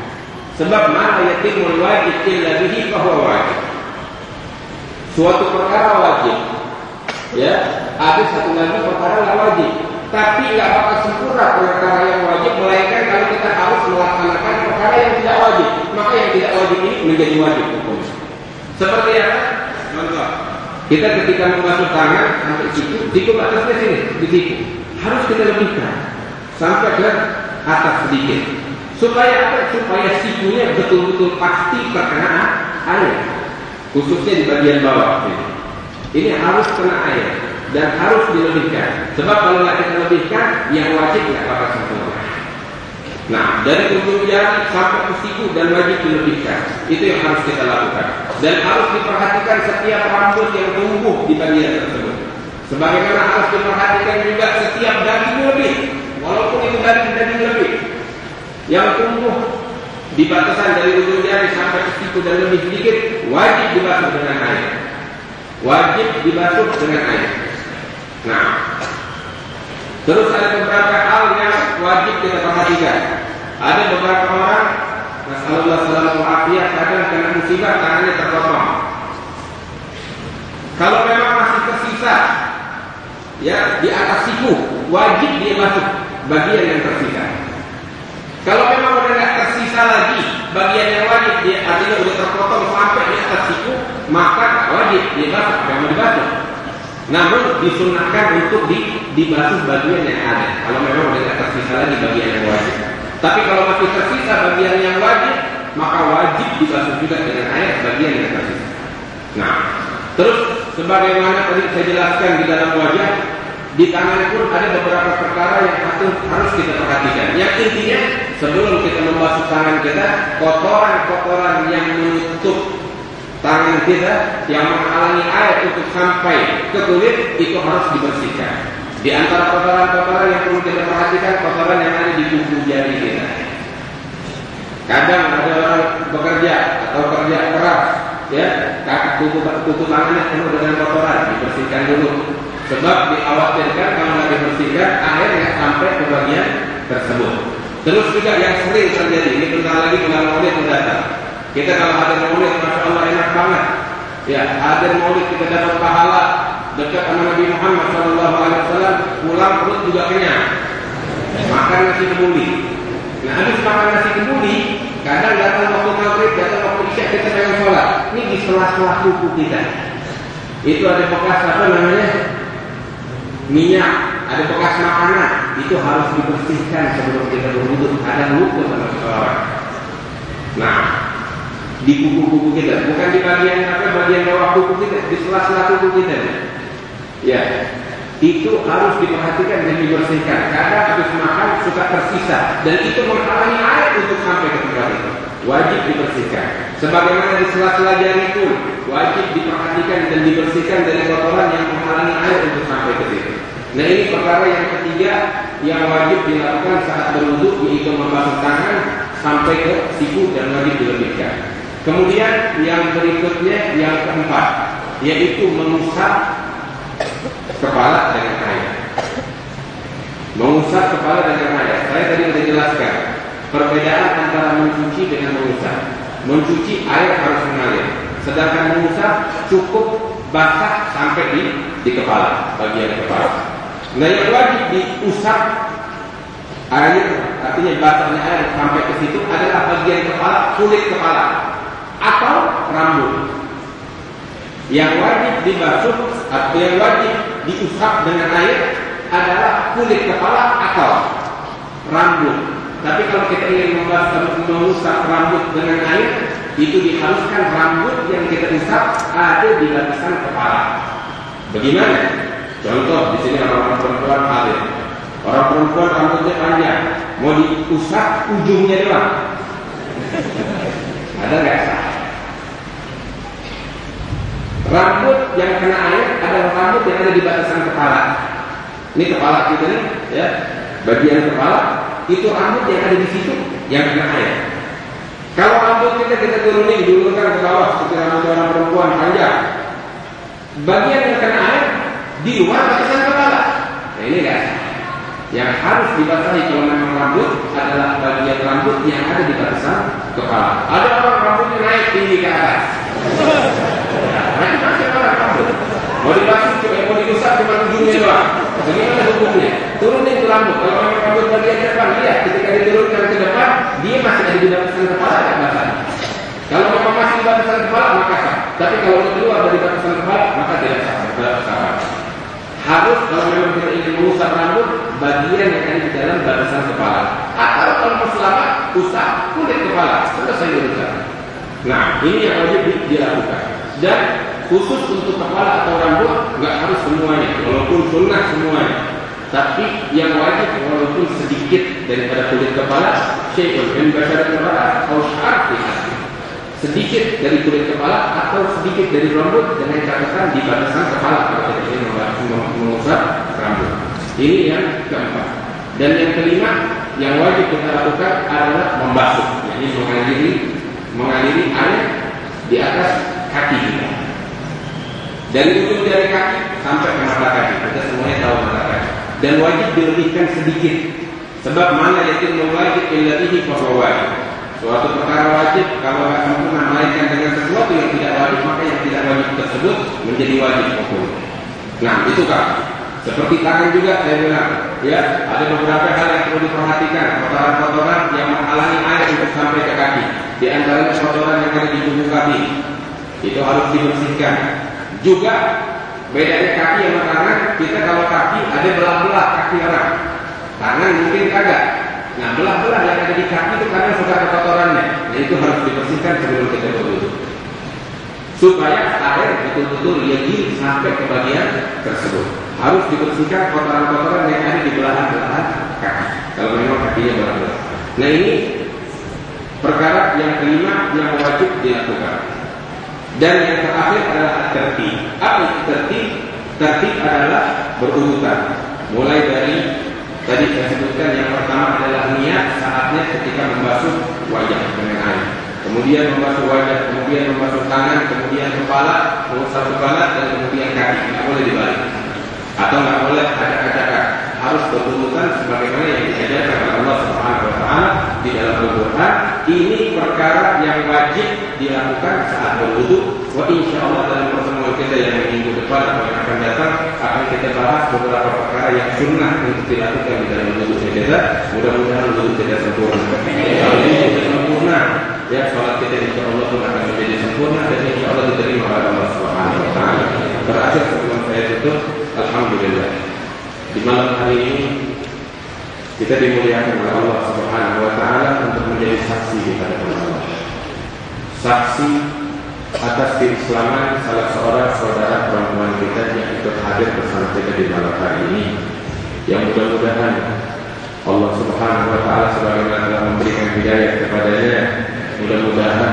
Sebab ma yatimul wajib illa bihi fahuwa wajib. Suatu perkara wajib, ya, ada satu lagi perkara nggak wajib. Tapi nggak bakal sempurna perkara yang wajib melainkan kalau kita harus melaksanakan perkara yang tidak wajib. Maka yang tidak wajib ini menjadi wajib hukum. Seperti apa? Contoh, kita ketika membasuh tangan sampai siku batasnya sini, di siku harus kita lebihkan sampai ke atas sedikit. Supaya apa? Supaya sikunya betul-betul pasti terkena air, khususnya di bagian bawah. Ini harus kena air dan harus dilebihkan. Sebab kalau nggak kita lebihkan, yang wajib nggak bakal sempurna. Nah, dari ujung jari sampai ke siku dan wajib dilebihkan. Itu yang harus kita lakukan. Dan harus diperhatikan setiap rambut yang tumbuh di bagian tersebut. Sebagaimana harus diperhatikan juga setiap daging lebih, walaupun itu daging lebih yang tumbuh di batasan dari ujung jari sampai ke siku dan lebih sedikit, wajib dibasuh dengan air. Wajib dibasuh dengan air. Nah, terus ada beberapa hal yang wajib kita perhatikan. Ada beberapa orang, nasallallahu alaihi wasallam, kadang kena musibah tangannya terpotong. Kalau memang masih tersisa, ya, di atas siku, wajib dia basuh bagian yang tersisa. Kalau memang udah nggak tersisa lagi bagian yang wajib, dia artinya udah terpotong sampai di atas siku, maka wajib dia basuh, yang mau dibasuh. Namun disunahkan untuk dibasuh bagian yang ada. Kalau memang udah nggak tersisa lagi bagian yang wajib. Tapi kalau masih tersisa bagian yang wajib, maka wajib dibasuh juga dengan air bagian yang tersisa. Nah, terus sebagaimana tadi saya jelaskan di dalam wajah, di tangan pun ada beberapa perkara yang harus kita perhatikan. Yang intinya, sebelum kita membasuh tangan kita, kotoran-kotoran yang menutup tangan kita, yang menghalangi air untuk sampai ke kulit, itu harus dibersihkan. Di antara kotoran-kotoran yang perlu kita perhatikan, kotoran yang ada di kuku jari kita. Kadang ada orang bekerja atau kerja keras, ya, kuku tangannya penuh dengan kotoran, dibersihkan dulu. Sebab dikhawatirkan kalau nggak dibersihkan, air nggak sampai ke bagian tersebut. Terus juga yang sering terjadi, ini bentar lagi bulan Maulid mendatang. Kita kalau hadir Maulid, masya Allah enak banget. Ya, hadir Maulid kita dapat pahala dekat sama Nabi Muhammad SAW. Pulang perut juga kenyang. Makan nasi kebuli. Nah, habis makan nasi kebuli, kadang datang waktu maghrib, datang waktu isya, kita pengen sholat. Ini di sela-sela kuku kita. Itu ada bekas apa namanya? minyak, ada bekas makanan, itu harus dibersihkan sebelum kita berwudu. Ada rukun dalam sholat. Nah, di kuku-kuku kita, bukan di bagian bawah kuku kita, di sela-sela kuku kita. Ya, itu harus diperhatikan dan dibersihkan. Kadang habis makan suka tersisa, dan itu menghalangi air untuk sampai ke tempat itu. Wajib dibersihkan. Sebagaimana di sela-sela jari pun wajib diperhatikan dan dibersihkan dari kotoran yang menghalangi air untuk sampai ke situ. Nah, ini perkara yang ketiga yang wajib dilakukan saat berwudu, yaitu membasuh tangan sampai ke siku dan wajib dilebihkan. Kemudian yang berikutnya, yang keempat, yaitu mengusap kepala dengan air. Mengusap kepala dengan air. Saya tadi sudah jelaskan perbedaan antara mencuci dengan mengusap. Mencuci air harus mengalir, sedangkan mengusap cukup basah sampai di kepala, bagian kepala. Nah, yang wajib diusap air, artinya basahnya air sampai ke situ adalah bagian kepala, kulit kepala atau rambut. Yang wajib dibasuh atau yang wajib diusap dengan air adalah kulit kepala atau rambut. Tapi kalau kita ingin mengusap rambut dengan air, itu diharuskan rambut yang kita usap ada di lapisan kepala. Bagaimana? Contoh, di sini orang perempuan hadir. Orang perempuan rambutnya panjang, mau diusap ujungnya doang. Ada nggak sah? Rambut yang kena air adalah rambut yang ada di batasan kepala. Ini kepala kita nih, ya, bagian kepala. Itu rambut yang ada di situ yang kena air. Kalau rambut kita turunin, diurunkan ke bawah seperti rambut orang perempuan panjang, bagian yang kena air di luar batasan kepala. Nah, ini enggak sah. Yang harus dibasahi kalau memang rambut adalah bagian rambut yang ada di batasan kepala. Ada orang rambutnya naik tinggi ke atas. Nah, itu masih orang rambut. Mau dibasuh, mau diusap cuma ujungnya doang. Bagaimana hukumnya? Turunin ke rambut. Kalau memang rambut bagian depan, lihat ketika diturunkan ke depan, dia masih ada di batasan kepala, tak basah. Kalau memang masih di batasan kepala, maka sah. Tapi kalau keluar dari batasan kepala, maka tidak sah. Harus kalau memang kita ingin mengusap rambut, bagian yang ada di dalam batasan kepala. Atau kalau mau selamat, usap kulit kepala. Selesai urusan. Nah, ini yang wajib dilakukan. Dan khusus untuk kepala atau rambut nggak harus semuanya, walaupun sunnah semuanya. Tapi yang wajib walaupun sedikit daripada kulit kepala, syai'un min basyaratil mar'ah atau syar'iyah. Sedikit dari kulit kepala atau sedikit dari rambut dengan catatan di batasan kepala kalau kita ingin mengusap rambut. Ini yang keempat. Dan yang kelima yang wajib kita lakukan adalah membasuh, yakni mengaliri air di atas kaki kita. Dari ujung jari kaki sampai ke mata kaki. Kita semuanya tahu mata kaki. Dan wajib dilebihkan sedikit. Sebab mana yatimul wajib illatihi fahuwa wajib. Suatu perkara wajib kalau tidak sempurna melainkan dengan sesuatu yang tidak wajib, maka yang tidak wajib tersebut menjadi wajib hukum. Nah, itu kan. Seperti tangan juga saya bilang, ya, ada beberapa hal yang perlu diperhatikan. Kotoran-kotoran yang menghalangi air untuk sampai ke kaki. Di antaranya kotoran yang ada di tubuh kaki. Itu harus dibersihkan. Juga bedanya kaki sama tangan, kita kalau kaki ada belah-belah kaki orang, tangan mungkin kagak. Nah, belah-belah yang ada di kaki itu kadang suka ada kotorannya. Nah, itu harus dibersihkan sebelum kita berwudu, supaya air betul-betul yakin sampai ke bagian tersebut. Harus dibersihkan kotoran-kotoran yang ada di belahan-belahan kaki, kalau memang kakinya belah-belah. Nah, ini perkara yang kelima yang wajib dilakukan. Dan yang terakhir adalah tertib. Apa itu tertib? Tertib adalah berurutan. Mulai dari tadi saya sebutkan, yang pertama adalah niat saatnya ketika membasuh wajah dengan air. Kemudian membasuh wajah, kemudian membasuh tangan, kemudian kepala, mengusap kepala, dan kemudian kaki. Tidak boleh dibalik. Atau tidak boleh acak-acakan. Harus berurutan sebagaimana yang diajarkan oleh Allah Subhanahu wa Ta'ala di dalam Al-Quran. Ini perkara yang wajib dilakukan saat berwudu. Wa insyaallah dalam pertemuan kita yang minggu depan atau yang akan datang akan kita bahas beberapa perkara yang sunnah untuk dilakukan di dalam wudu kita. Mudah-mudahan wudu kita sempurna. Kalau ini sudah sempurna, ya salat kita insyaallah pun akan menjadi sempurna dan insyaallah diterima oleh Allah Subhanahu wa Ta'ala. Terakhir sebelum saya tutup, alhamdulillah. Di malam hari ini kita dimuliakan oleh Allah Subhanahu wa taala untuk menjadi saksi di hadapan Allah. Saksi atas keislaman salah seorang saudara perempuan kita yang ikut hadir bersama kita di malam hari ini. Yang mudah-mudahan Allah Subhanahu wa taala sebagaimana telah memberikan hidayah kepadanya, mudah-mudahan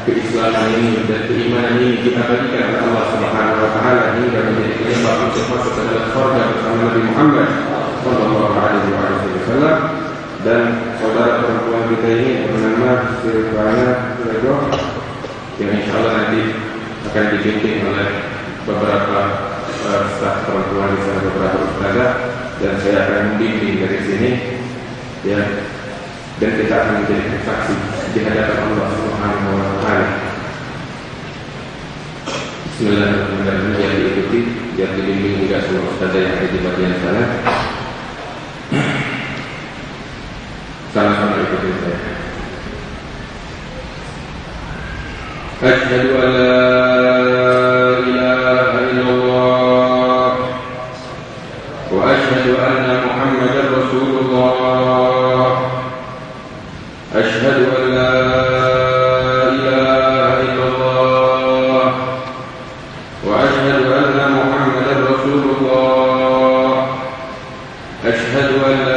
keislaman ini dan keimanan ini kita bagikan oleh Allah Subhanahu wa taala hingga menjadi penyebab untuk masuk ke dalam surga bersama Nabi Muhammad sallallahu alaihi wasallam. Dan saudara perempuan kita ini bernama Silvana Lego, yang insyaallah nanti akan dibimbing oleh beberapa staf perempuan di sana, beberapa ustazah, dan saya akan membimbing dari sini ya, dan kita akan menjadi saksi di hadapan Allah Subhanahu wa taala. Bismillahirrahmanirrahim. Yang diikuti, yang dibimbing juga semua ustazah yang ada di bagian sana. Sama-sama ikutin saya. Asyhadu an la ilaha illallah wa asyhadu anna Muhammadar Rasulullah. Asyhadu an la ilaha illallah wa asyhadu anna Muhammadar Rasulullah. Asyhadu an la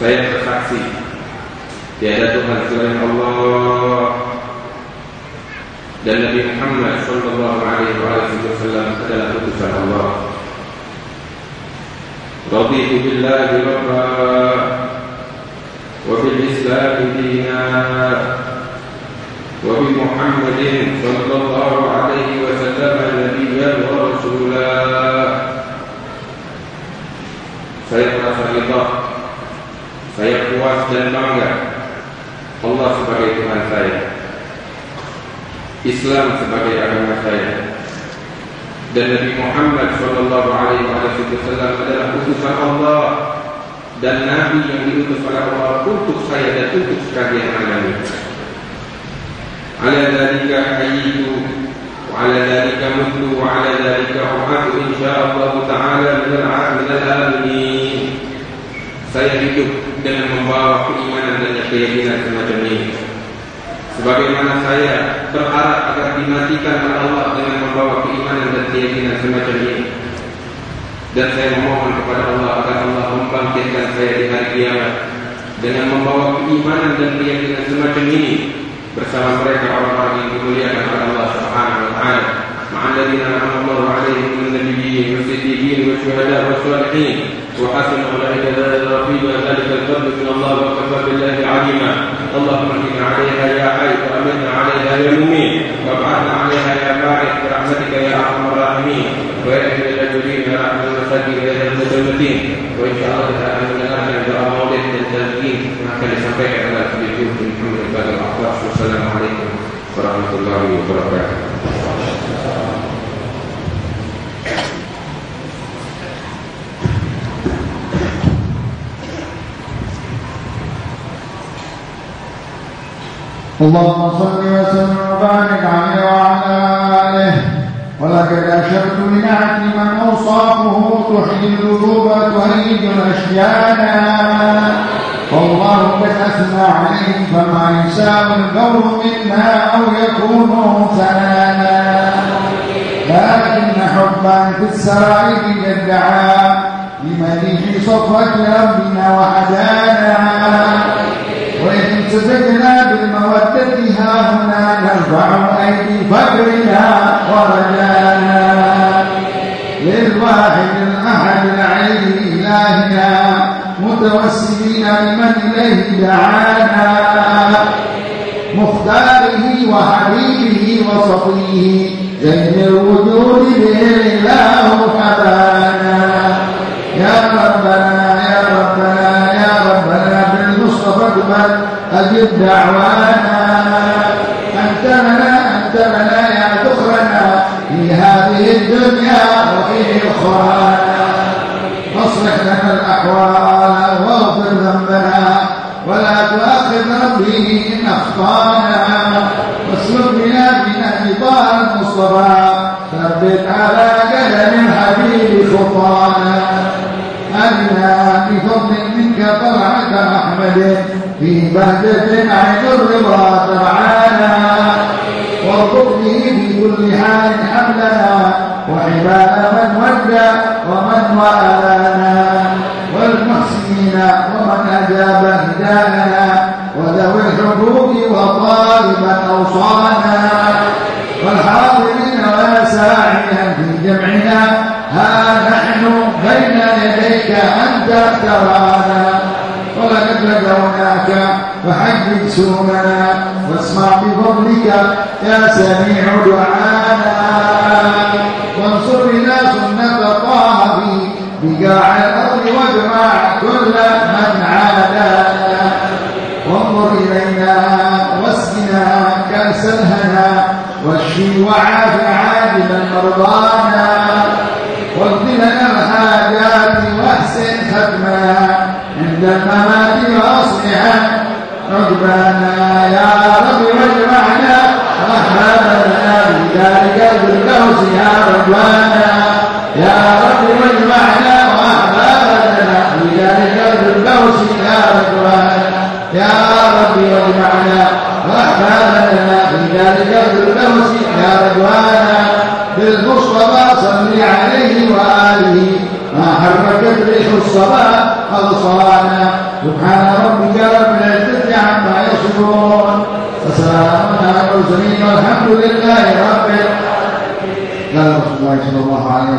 Saya bersaksi tiada Tuhan selain Allah dan Nabi Muhammad sallallahu alaihi wasallam adalah utusan Allah. Raditu billahi rabba wa bil Islam dinan wa bi Muhammadin sallallahu alaihi wasallam nabiyyan wa rasulah. Saya merasa ridha, saya puas dan bangga Allah sebagai Tuhan saya, Islam sebagai agama saya, dan Nabi Muhammad sallallahu alaihi wasallam adalah utusan Allah dan Nabi yang diutus oleh Allah untuk saya dan untuk sekalian agama. Ala dzalika hayyitu wa ala dzalika mutu wa ala dzalika u'adu insyaallah ta'ala min al-'alamin. Saya hidup dengan membawa keimanan dan keyakinan semacam ini. Sebagaimana saya berharap agar dimatikan oleh Allah dengan membawa keimanan dan keyakinan semacam ini. Dan saya memohon kepada Allah agar Allah membangkitkan saya di hari kiamat dengan membawa keimanan dan keyakinan semacam ini bersama mereka orang-orang yang dimuliakan oleh Allah Subhanahu wa taala. Ma'alladzina an'ama Allahu 'alaihim minan nabiyyin was-siddiqin wasyuhada'i was-shalihin wa hasuna ulaika rafiqa. Dzalika al-fadlu min Allah wa kafa billahi 'alima. Allahumma inna 'alaiha ya hayy wa aminna 'alaiha ya mumin wa ba'athna 'alaiha ya ba'id bi rahmatika ya arhamar rahimin wa ya ilahi ya rahmatul masakin ya al-mutawaddin. Wa insyaallah kita akan mendengarkan doa maulid dan tazkir yang akan disampaikan oleh Habib Muhammad Badal Akhwas. Wassalamualaikum warahmatullahi wabarakatuh. اللهم صل وسلم وبارك عليه وعلى آله. ولقد أشرت لنعت من أوصافه تحيي القلوب وتهيج الأشجان. والله قد أثنى عليه فما يساوي القول منا أو يكون ثنانا. لكن حبا في السرائر قد دعا لمديح صفوة ربنا وحدانا. وإن امتزجنا بالمودة ها هنا نرفع أيدي فقرنا ورجانا للواحد الأحد العلي إلهنا متوسلين بمن إليه دعانا مختاره وحبيبه وصفيه زين الوجود به الإله حبانا. يا ربنا يا ربنا يا ربنا بالمصطفى اقبل أجب دعوانا. أنت لنا يا ذخرنا في هذه الدنيا وفي أخرانا. واصلح لنا الأحوال واغفر ذنبنا ولا فيه إن أخطانا واسلك بنا بنهج طه المصطفى ثبت على قدم الحبيب خطانا أرنا بفضل منك طلعة أحمد في بهجة عين الرضا ترعانا واربط به في كل حال حملنا وحبال من ودى ومن وآلانا والمحسنين ومن أجاب هدانا وذوي الحقوق وطالبا أوصانا والحاضرين وساعيا في جمعنا ها نحن بين يديك أنت ترانا ولقد لقوناك فحجج سوءنا واسمع بفضلك يا سميع دعانا وانصر بنا سنة طه في بقاع الأرض واجمع كل من عادانا وانظر إلينا واسقنا كأس الهنا واشفي وعاف عاجلا مرضانا واقض لنا الحاجات واحسن ختمنا عند الممات واصلحا عقبانا يا رب واجمعنا واحبابنا بذلك الفردوس يا رضوانا يا رب واجمعنا واحبابنا بذلك الفردوس يا رضوانا يا رب واجمعنا واحبابنا بذلك الفردوس يا رضوانا بالمصطفى صل عليه وآله ما حركت ريح الصبا خلصانا سبحان ربك رب العزة عما يصفون وسلام على المرسلين والحمد لله رب العالمين. قال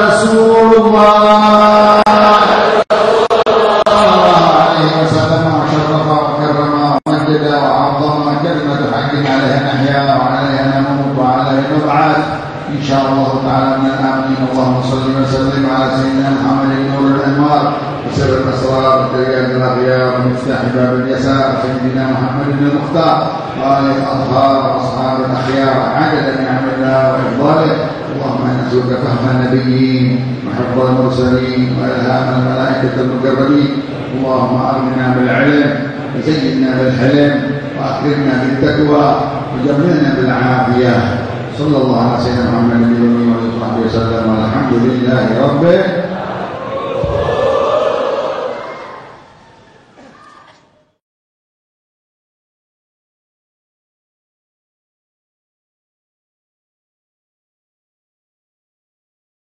رسول الله صلى الله عليه وسلم أفضل ما قلت اللهم أغننا بالعلم وزينا بالحلم وأكرمنا بالتقوى وجملنا بالعافية صلى الله على سيدنا محمد وعلى آله وصحبه وسلم والحمد لله رب